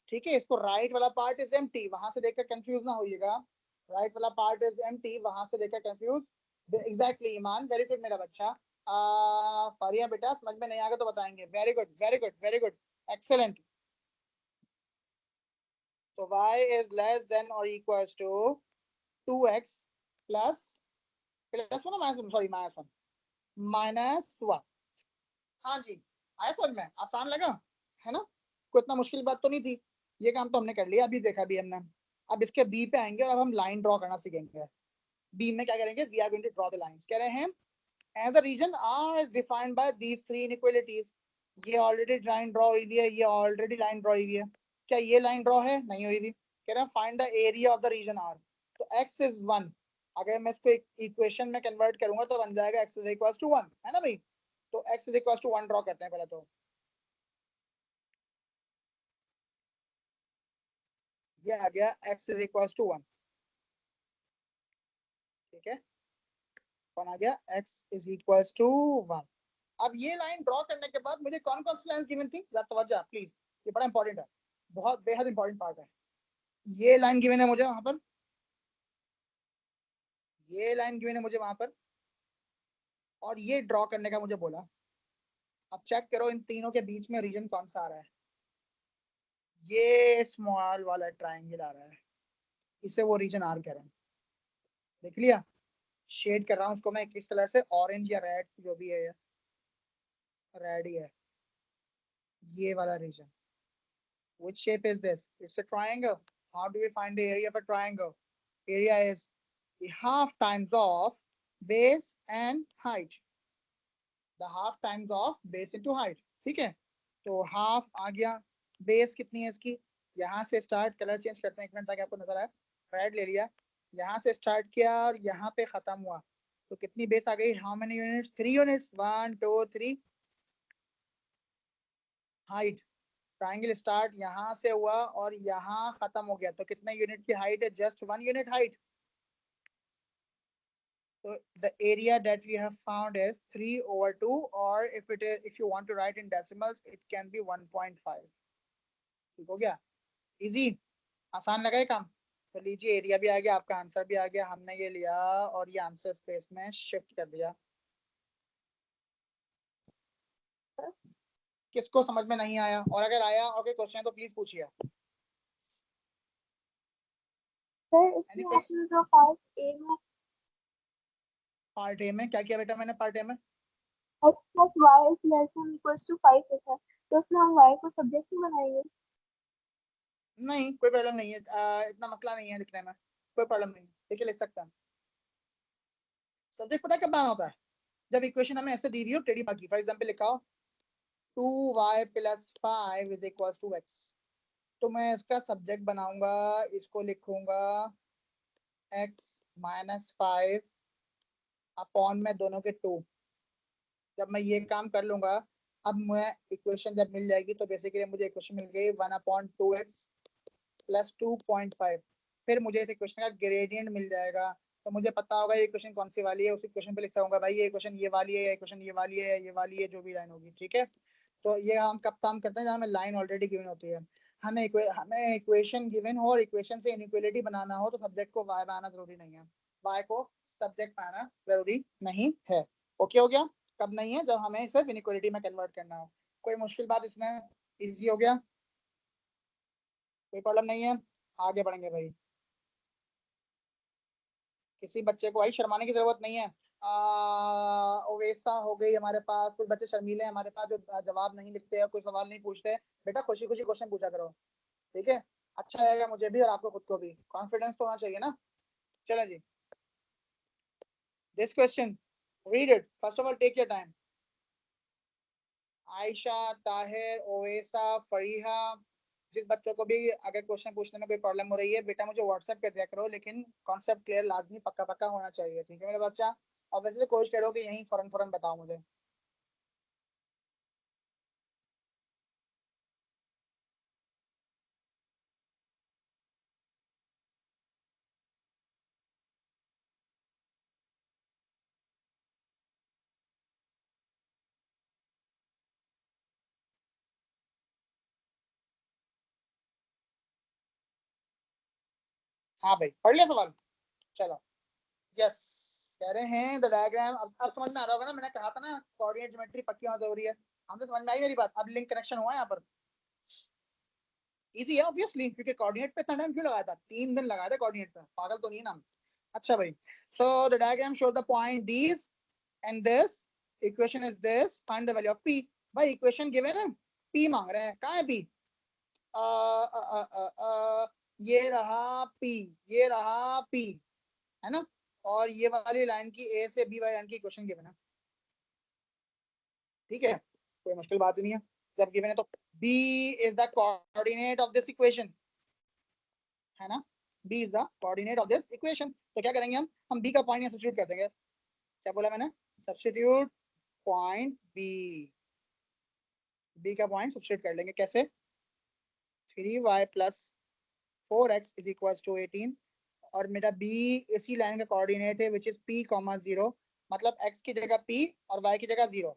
ठीक है, इसको राइट वाला पार्ट इज एम्प्टी, वहां से देखकर कंफ्यूज ना होइएगा. राइट वाला पार्ट इज एम्प्टी, वहां से देखकर कंफ्यूज एग्जैक्टली. ईमान वेरी गुड मेरा बच्चा. फारिया बेटा समझ में नहीं आएगा तो बताएंगे. Very good very good very good, excellent. So y is less than or equals to 2x plus +1 or -1, sorry -1 -1. हाँ जी, आया समझ में? आसान लगा है ना? कोई इतना मुश्किल बात तो नहीं थी. ये काम तो हमने कर लिया, अभी देखा भी हमने. अब इसके बी पे आएंगे और अब हम लाइन ड्रॉ करना सीखेंगे. बी में क्या करेंगे? We are going to draw the lines. कह रहे हैं and the region R defined by these 3 inequalities. ये ऑलरेडी लाइन ड्रॉ हुई है, ये ऑलरेडी लाइन ड्रॉ हुई है. क्या ये लाइन ड्रॉ है? नहीं हुई थी. कह रहे हैं find the area of the region R. तो x इज 1. अगर मैं इसको इक्वेशन में कन्वर्ट करूंगा तो बन जाएगा x इज इक्वल टू 1, है ना भाई। तो x is equal to 1 draw करते हैं पहले तो। ये आ गया x इज इक्वल टू 1, ठीक है। कौन आ गया, x इज इक्वल टू 1। अब ये लाइन ड्रॉ करने के बाद मुझे कौन कौन सी लाइंस गिवन थी, जरा तवज्जो प्लीज, ये बड़ा इंपॉर्टेंट है, बहुत बेहद इंपॉर्टेंट पार्ट है। ये लाइन गिवन है मुझे वहां पर, ये लाइन गिवन है मुझे वहां पर, और ये ड्रॉ करने का मुझे बोला। अब चेक करो इन तीनों के बीच में रीजन कौन सा आ रहा है। ये स्मॉल वाला ट्राइंगल आ रहा है, इसे वो रीजन आर कह रहे हैं। देख लिया, शेड कर रहा हूँ उसको मैं किस कलर से, ऑरेंज या रेड जो भी है, रेड ही है ये वाला reason. Which shape is this? It's a triangle. How do we find the area of a triangle? Area is the half times of base and height. The half times of base into height. ठीक है, तो half आ गया, base कितनी है इसकी, यहाँ से start, colour change करते हैं एक मिनट ताकि आपको नजर आए। रेड ले लिया, यहाँ से स्टार्ट किया और यहाँ पे खत्म हुआ, तो कितनी बेस आ गई, how many units, 3 units, 1 2 3। Height, triangle start यहाँ से हुआ और यहाँ खत्म हो गया, तो कितने यूनिट की हाइट है, just 1 unit height. So the area that we have found is 3/2, or if you want to write in decimals, it can be 1.5. ठीक हो गया, इजी, आसान लगा ये काम। तो लीजिए एरिया भी आ गया, आपका आंसर भी आ गया, हमने ये लिया और ये आंसर स्पेस में शिफ्ट कर दिया। किसको समझ में नहीं आया, और अगर आया और कोई क्वेश्चन तो प्लीज पूछिए। सर इसमें आपने जो पार्ट ए में, पार्ट ए में क्या किया बेटा मैंने, पार्ट ए में x plus y is less than equals to 5 है, तो उसमें हम y को सब्जेक्ट ही बनाएंगे। नहीं कोई प्रॉब्लम नहीं है, इतना मसला नहीं है लिखने में, कोई प्रॉब्लम नहीं, देखिए लिख सकते हैं। सब्जेक्ट पता कब बनाना होता है, जब इक्वेशन हमें ऐसे दी हुई हो टेढ़ी बाकी, फॉर एग्जांपल लिखा हो 2y + 5 = x, तो मैं इसका सब्जेक्ट बनाऊंगा, इसको लिखूंगा x - 5 अपॉन में दोनों के 2। जब मैं ये काम कर लूंगा, अब मैं इक्वेशन जब मिल जाएगी तो बेसिकली मुझे इक्वेशन मिल गई 1/2x + 2.5। फिर मुझे इस इक्वेशन का ग्रेडियंट मिल जाएगा, तो मुझे पता होगा ये इक्वेशन कौन सी वाली है, उस इक्वेशन पे लिखता हूँ भाई ये इक्वेशन ये वाली है, ये इक्वेशन ये वाली है, ये वाली है, जो भी लाइन होगी, ठीक है। तो ये हम कब काम करते हैं, जहाँ हमें लाइन ऑलरेडी गिवन होती है। हमें इक्वेशन गिवन हो और इक्वेशन से इनइक्वालिटी बनाना हो तो सब्जेक्ट को y बनाना जरूरी नहीं है, y को सब्जेक्ट बनाना जरूरी नहीं है। ओके हो गया, कब नहीं है, जब हमें सिर्फ इनइक्वालिटी में कन्वर्ट करना हो। कोई मुश्किल बात इसमें, इजी हो गया, कोई प्रॉब्लम नहीं है, आगे बढ़ेंगे भाई। किसी बच्चे को भाई शर्माने की जरूरत नहीं है। ओवेसा हो गई हमारे पास, कुछ बच्चे शर्मीले हैं हमारे पास जो जवाब नहीं लिखते हैं, कोई सवाल नहीं पूछते। बेटा खुशी खुशी क्वेश्चन पूछा करो, ठीक है, अच्छा रहेगा मुझे भी और आपको खुद को भी, कॉन्फिडेंस तो होना चाहिए ना। चलो जी, this question, read it, first of all take your time. Ayesha, Tahir, Owaisa, Fariha, जिस बच्चों को भी अगर क्वेश्चन पूछने में कोई प्रॉब्लम हो रही है बेटा मुझे व्हाट्सएप कर दिया करो, लेकिन कॉन्सेप्ट क्लियर लाजमी पक्का पक्का होना चाहिए, ठीक है मेरा बच्चा। और वैसे कोशिश करो कि यहीं फौरन फौरन बताओ मुझे। हाँ भाई पढ़ लिया सवाल, चलो। यस, कह रहे हैं द डायग्राम, अब समझ में आ रहा होगा ना, मैंने कहा था ना कोऑर्डिनेट ज्योमेट्री पक्की होना जरूरी है। हमसे समझ में आई मेरी बात, अब लिंक कनेक्शन हुआ यहाँ पर, इजी है ऑब्वियसली, क्योंकि कोऑर्डिनेट पे इतना टाइम क्यों लगाया था, 3 दिन लगाया था कोऑर्डिनेट पे, पागल तो नहीं ना हम। अच्छा भाई, so the diagram show the point these and this, equation is this, find the value of p। भाई इक्वेशन गिवन है, p मांग रहे हैं, कहाँ है p, ये रहा p, ये रहा p, है ना, और ये वाली लाइन की a से b वाली लाइन की इक्वेशन गिवन है, ठीक है, कोई मुश्किल बात ही नहीं है। जब गिवन है तो b is the coordinate of this equation, है ना। B is the coordinate of this equation. तो क्या करेंगे हम B का पॉइंट यहाँ सब्स्टिट्यूट कर देंगे. क्या बोला मैंने? सब्स्टिट्यूट पॉइंट B का पॉइंट सब्स्टिट्यूट कर लेंगे. कैसे? 3y plus 4x is equals to 18 और मेरा B इसी लाइन का कोऑर्डिनेट है which is P, 0 मतलब x की जगह P और y की जगह 0.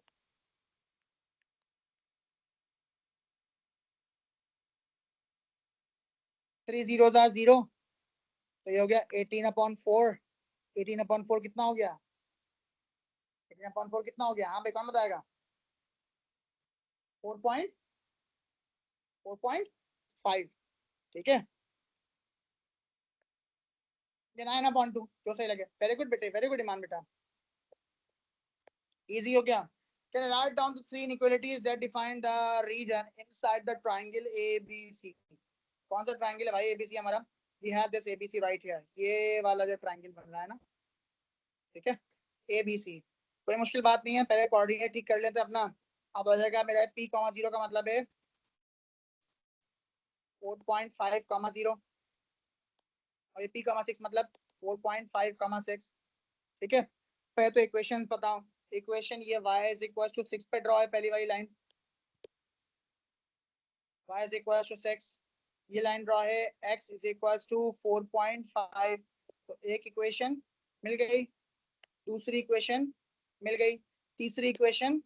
थ्री जीरोस आर 0 तो ये हो गया 18/4. 18/4 कितना हो गया? 18/4 कितना हो गया? हाँ भाई कौन बताएगा? 4.5. ठीक है. 9/2 जो सही लगे. वेरी गुड बेटे, वेरी गुड ईमान बेटा. इजी हो गया. Can I write down the three inequalities that define the region inside the triangle ABC? कौन सा ट्रायंगल है भाई ABC हमारा? We have this ABC right here. ये वाला जो ट्रायंगल बन रहा है ना, ठीक है, ABC. कोई मुश्किल बात नहीं है. पहले कोऑर्डिनेट ठीक कर लेते हैं अपना. अब आ जाएगा मेरा P, 0 का मतलब है 4.5, 0 और ये P, 6 मतलब 4.5, 6. ठीक है. पहले तो इक्वेशन बताओ. इक्वेशन ये y is equals to 6 पे ड्रॉ है. पहली वाली line y is equals to 6. ये लाइन ड्रॉ है. x is equals to 4.5. तो एक इक्वेशन मिल गई. दूसरी इक्वेशन मिल गई. तीसरी इक्वेशन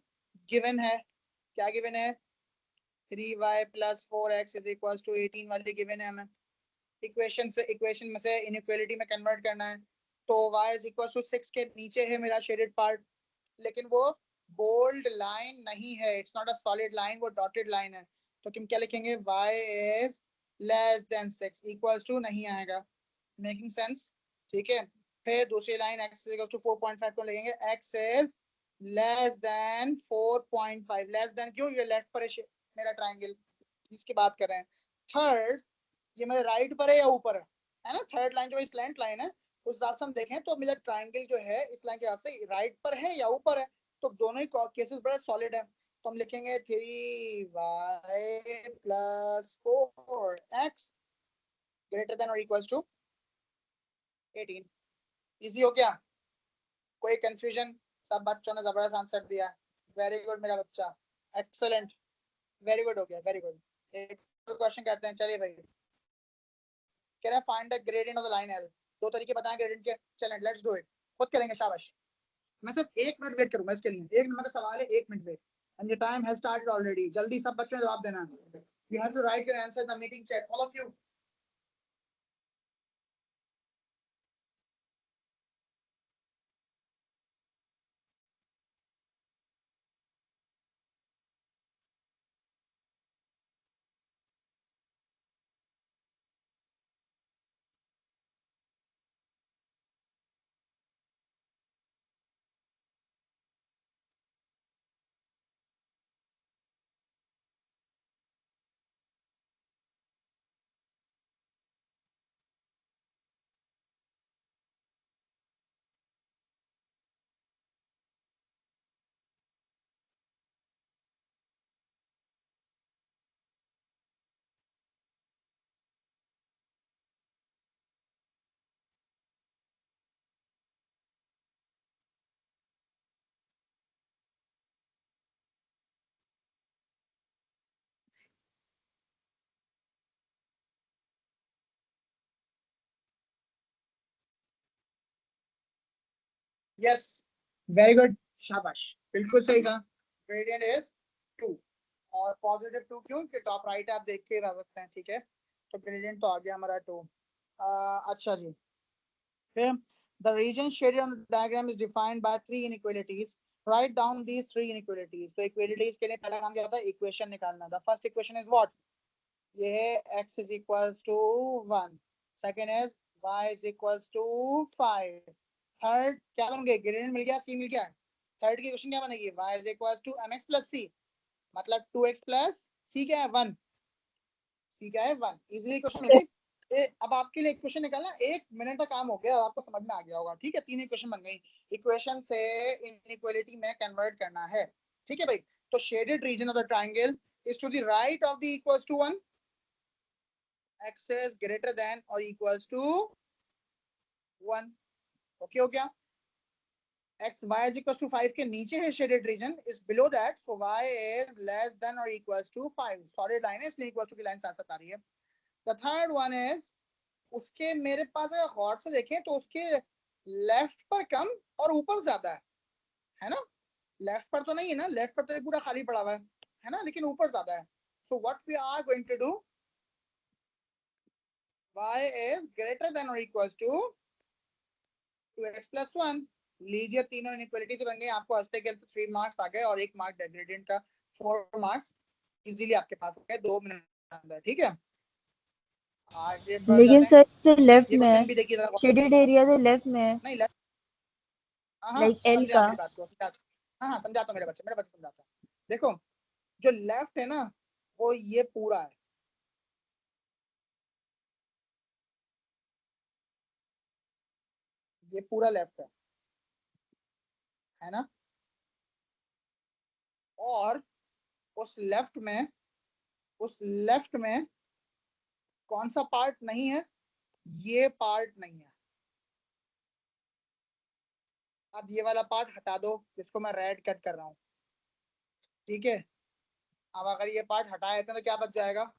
गिवन है. क्या गिवन है? 3y plus 4x is equals to 18 वाली गिवन है. हमें इक्वेशन में से इनइक्वालिटी में कन्वर्ट करना है. तो y is equals to 6 के नीचे है मेरा शेडेड पार्ट, लेकिन वो बोल्ड लाइन नहीं है. It's not a solid line, वो डॉटेड लाइन है. तो हम क्या लिखेंगे? y is less than 6 equals to नहीं आएगा. Making sense? ठीक है. फिर दूसरी line x is equal to 4.5 को लिखेंगे. x is less than 4.5. Less than क्यों? ये लेफ्ट पर है मेरा ट्रायंगल, इसकी बात कर रहे हैं. थर्ड, ये मेरे राइट पर है या ऊपर है ना? थर्ड लाइन जो स्लैंट लाइन है उस हिसाब से हम देखें तो मेरा ट्रायंगल जो है इस लाइन के हिसाब से राइट पर है या ऊपर है. तो दोनों ही केसेस बड़े सॉलिड है. तो हम लिखेंगे 3y plus 4x greater than or equals to 18. Easy हो गया? कोई कंफ्यूजन? सब बच्चों ने जबरदस्त आंसर दिया. वेरी गुड मेरा बच्चा, एक्सेलेंट, वेरी गुड हो गया, वेरी गुड. एक क्वेश्चन करते हैं. चलिए भाई. Can I find the gradient of the line L? दो तरीके बताएं ग्रेडियंट के. चलें लेट्स डू इट. खुद करेंगे. शाबाश. मैं सिर्फ 1 मिनट वेट करूंगा इसके लिए. 1 नंबर का सवाल है, 1 minute wait. And your time has started already. जल्दी सब बच्चों ने जवाब देना है. You have to write your answer in the meeting chat, all of you. Yes, very good, शाबाश, बिल्कुल सही कहा. ग्रेडियंट इज 2 और पॉजिटिव 2 क्यों? कि टॉप राइट आप देख के रह सकते हैं. ठीक है. तो ग्रेडियंट तो आ गया हमारा 2. अच्छा जी. फिर the region shaded on the diagram is defined by 3 inequalities. Write down these 3 inequalities. तो inequalities के लिए पहला काम क्या होता है? इक्वेशन निकालना. The first equation is what? ये है x is equals to 1. Second is y is equals to 5. Third क्या बन गई? ग्रेडियंट मिल गया, c मिल गया. थर्ड की इक्वेशन क्या बनेगी? y is equals to mx plus c. मतलब 2x plus c क्या है? 1. c क्या है? 1. इजीली इक्वेशन मिल गई. अब आपके लिए इक्वेशन निकालना 1 मिनट का काम हो गया. आपको समझ में आ गया होगा. ठीक है. 3 इक्वेशन बन गई. इक्वेशन से इनइक्वालिटी में कन्वर्ट करना है. ठीक है भाई. तो shaded region of the triangle is to the right of the equals to 1. x is greater than or equals to 1. Okay हो गया? x y is equals to 5 के नीचे है shaded region, is below that, so y is less than or equals to 5. solid line है इसलिए equals to की line साथ साथ आ रही है. The third one is उसके मेरे पास अगर गौर से देखें तो उसके लेफ्ट पर कम और ऊपर ज्यादा है ना? लेफ्ट पर तो नहीं है ना, लेफ्ट पर तो ये पूरा खाली पड़ा हुआ है ना, लेकिन ऊपर ज्यादा है. So what we are going to do, y is greater than or equals to 2x plus 1. लीजिए तीनों इनइक्वालिटी तो बन गई. आपको हंसते खेलते 3 मार्क्स आ गए और 1 मार्क ग्रेडियंट का 4 मार्क्स इजीली आपके पास आ गए 2 मिनट के अंदर. ठीक है, आगे बढ़ लेकिन जाते हैं. सर तो लेफ्ट ये में क्वेश्चन है, भी देखिए जरा. शेडेड एरिया तो लेफ्ट में है, नहीं लेफ्ट, हाँ लाइक एल समझे आप का. मेरी बात को. हाँ हाँ समझाता हूँ मेरे बच्चे समझाता हूँ. देखो जो लेफ्ट है ना वो ये पूरा है, ये पूरा लेफ्ट है ना? और उस लेफ्ट में, उस लेफ्ट में कौन सा पार्ट नहीं है? ये पार्ट नहीं है. अब ये वाला पार्ट हटा दो जिसको मैं रेड कट कर रहा हूँ. ठीक है, अब अगर ये पार्ट हटा देते हैं तो क्या बच जाएगा?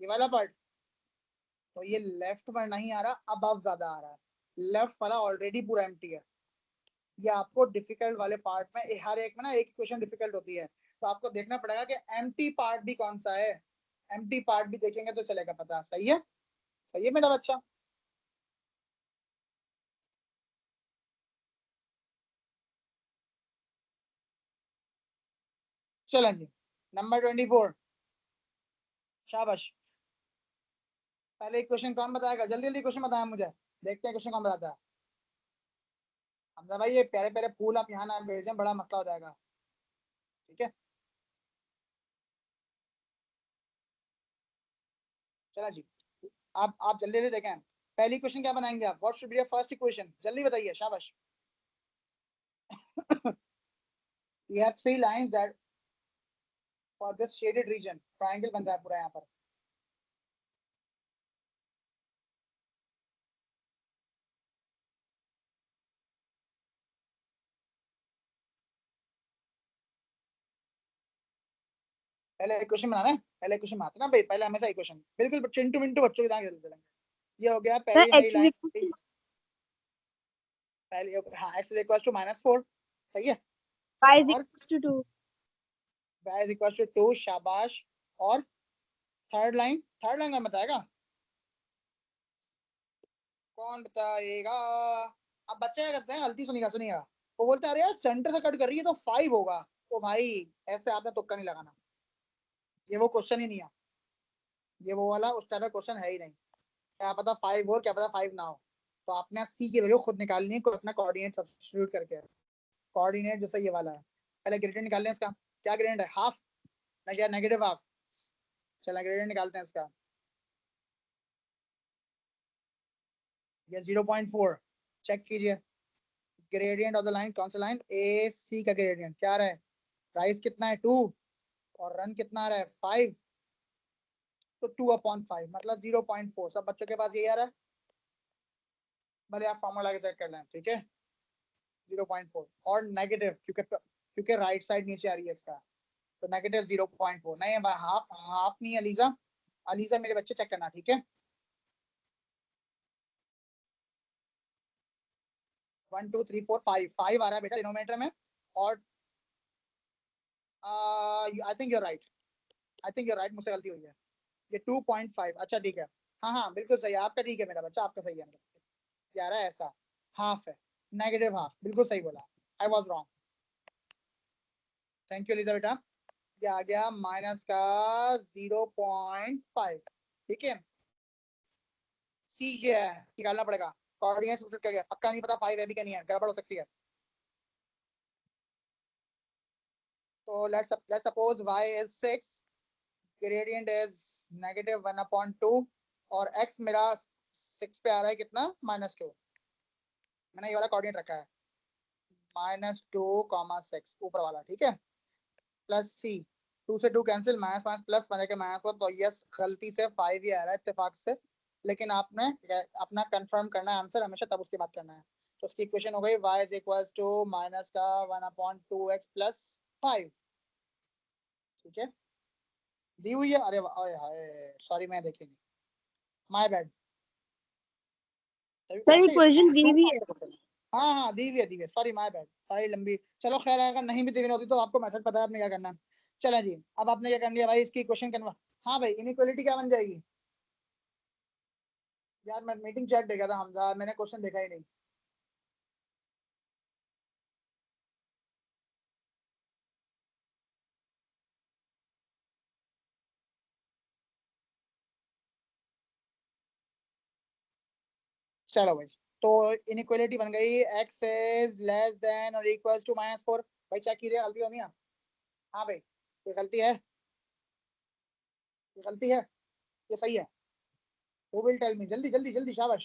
ये वाला पार्ट. तो ये लेफ्ट में नहीं आ रहा, अब ज्यादा आ रहा है. लेफ्ट वाला ऑलरेडी पूरा एम्प्टी है. ये आपको डिफिकल्ट वाले पार्ट में, हर एक में ना एक क्वेश्चन डिफिकल्ट होती है, तो आपको देखना पड़ेगा कि एम्प्टी पार्ट भी कौन सा है. एम्प्टी पार्ट भी देखेंगे तो चलेगा पता. सही है, सही है मेरा बच्चा. चलें जी, नंबर 24. शाबाश. पहले एक क्वेश्चन कौन बताएगा? जल्दी जल्दी क्वेश्चन बताया मुझे, देखते हैं क्वेश्चन कौन बताता है. हमजा भाई ये प्यारे प्यारे फूल आप यहाँ ना भेजें, बड़ा मसला हो जाएगा. ठीक है, चला जी. आप जल्दी जल्दी देखें. पहली क्वेश्चन क्या बनाएंगे आप? What should be your first equation? जल्दी बताइए. शाबाश. We have 3 lines that for this shaded region triangle बन रहा है पूरा यहाँ पर. पहले इक्वेशन बनाना है, पहले इक्वेशन बनाते ना भाई, पहले हमेशा इक्वेशन. बिल्कुल चिंटू मिंटू बच्चों की तरह खेलते रहेंगे. ये हो गया सर पहली नई x लाइन. इक्वल पहले हाँ x इज इक्वल टू -4. सही है. y इज और equal to 2. y is equal to 2. शाबाश. और थर्ड लाइन, थर्ड लाइन कौन बताएगा? कौन बताएगा? अब बच्चे क्या करते हैं, गलती सुनिएगा सुनिएगा. वो बोलते हैं अरे यार सेंटर से कट कर रही है तो 5 होगा. तो भाई ऐसे आपने तुक्का नहीं लगाना, ये वो क्वेश्चन ही नहीं है. ये वो वाला उस टाइप का क्वेश्चन है ही नहीं. क्या पता 5 हो, क्या पता 5 ना हो. तो आपने सी की वैल्यू खुद निकालनी है, अपना कोऑर्डिनेट सब्स्टिट्यूट करके. कोऑर्डिनेट जैसा ये वाला है. पहले ग्रेडियंट निकाल लें इसका. क्या ग्रेडियंट है? हाफ ना, क्या नेगेटिव हाफ? चला ग्रेडियंट निकालते हैं इसका. ये 0.4. चेक कीजिए ग्रेडियंट ऑफ द लाइन. कौन सा लाइन? ए सी का ग्रेडियंट क्या रहा है? प्राइस कितना है? 2. और रन कितना आ रहा है? 5. तो 2/5 मतलब 0.4. सब बच्चों के पास यही आ रहा है? भले आप फॉर्मूला के चेक कर लें. ठीक है, 0.4 और नेगेटिव, क्योंकि राइट साइड नीचे आ रही है इसका, तो नेगेटिव 0.4. नहीं हाफ, हाफ नहीं. अलीजा, अलीजा मेरे बच्चे चेक करना. ठीक है, 1 2 3 4 5 5 आ रहा है बेटा डिनोमिनेटर में. और I think you right, I think you right, मुझसे गलती हुई है. ये 2.5. अच्छा ठीक है, हाँ हाँ बिल्कुल सही है आपका. ठीक है मेरा बच्चा, आपका सही है. ये आ रहा है ऐसा, हाफ है, नेगेटिव हाफ. बिल्कुल सही बोला, I was wrong. Thank you ELISA बेटा. ये आ गया माइनस का 0.5. ठीक है, सी क्या है निकालना पड़ेगा. कोऑर्डिनेट सब्स्टिट्यूट कर गया. पक्का नहीं पता 5 है भी क्या नहीं है, गड़बड़ हो सकती है. तो let's suppose y is 6, gradient is -1/2 और x मेरा 6 पे आ रहा है कितना? -2. मैंने ये वाला कोऑर्डिनेट रखा है -2, 6 ऊपर वाला. ठीक है, प्लस c. 2 से 2 कैंसिल, माइनस माइनस प्लस बने के माइनस हो, तो यस गलती से 5 ही आ रहा है इत्तेफाक से, लेकिन आपने अपना कंफर्म करना है आंसर हमेशा, तब उसके बाद करना है। तो उसकी इक्वेशन हो गई y is equals to minus का 1/2x प्लस 5। ठीक है, दी हुई है। अरे हाय सॉरी मैं देखी नहीं, माय बैड। सर इक्वेशन दी भी है। हाँ हाँ दी हुई है, सॉरी माय बैड, सारी लंबी। चलो खैर, अगर नहीं भी दी हुई होती तो आपको मेथड पता है आपने क्या करना है। चलें जी, अब आपने क्या कर लिया भाई, इसकी इक्वेशन कन्वर्ट। हाँ भाई, इनइक्वालिटी क्या बन जाएगी यार, मैं मीटिंग चैट देखा था हमजा, मैंने क्वेश्चन देखा ही नहीं। चलो भाई, तो इनइक्वालिटी बन गई x इज लेस देन और इक्वल्स टू -4। भाई चेक कीजिए गलती होनी है। हाँ भाई, ये गलती है, ये गलती है, ये सही है। Who will tell me? जल्दी जल्दी जल्दी, शाबाश।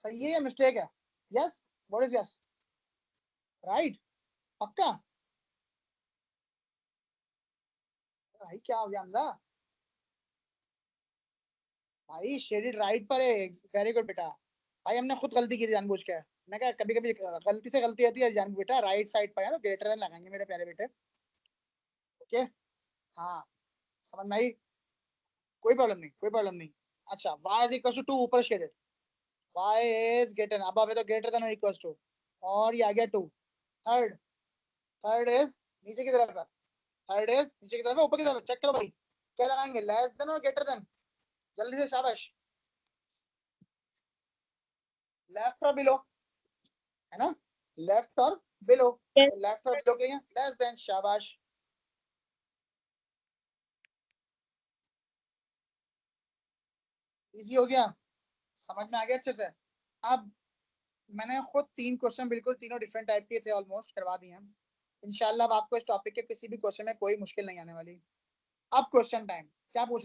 सही है या मिस्टेक है? Yes, what is yes? Right, पक्का? भाई क्या हो गया हमजा? भाई शेडेड राइट पर है, वेरी गुड बेटा। भाई हमने खुद गलती की थी जानबूझ के, मैं कहा कभी कभी गलती से गलती होती है जानबूझ, बेटा राइट साइड पर है ना, ग्रेटर देन लगाएंगे मेरे प्यारे बेटे। ओके, हाँ समझ में आई, कोई प्रॉब्लम नहीं, कोई प्रॉब्लम नहीं। अच्छा, y इज इक्वल टू 2 ऊपर शेडेड, y इज ग्रेटर, अब है तो ग्रेटर देन और इक्वल टू, और ये आ गया 2। थर्ड, थर्ड इज नीचे की तरफ है, थर्ड इज नीचे की तरफ है, ऊपर की तरफ चेक करो भाई, क्या लगाएंगे, लेस देन और ग्रेटर देन? जल्दी से शाबाश, लेफ्ट और बिलो, है ना, लेफ्ट और बिलो, Yes. तो लेफ्ट और बिलो के लिए लेस देन, शाबाश। इजी हो गया, समझ में आ गया अच्छे से। अब मैंने खुद 3 क्वेश्चन बिल्कुल तीनों डिफरेंट टाइप के थे, ऑलमोस्ट करवा दिए हैं। इंशाल्लाह अब आपको इस टॉपिक के किसी भी क्वेश्चन में कोई मुश्किल नहीं आने वाली। अब क्वेश्चन टाइम, क्या पूछना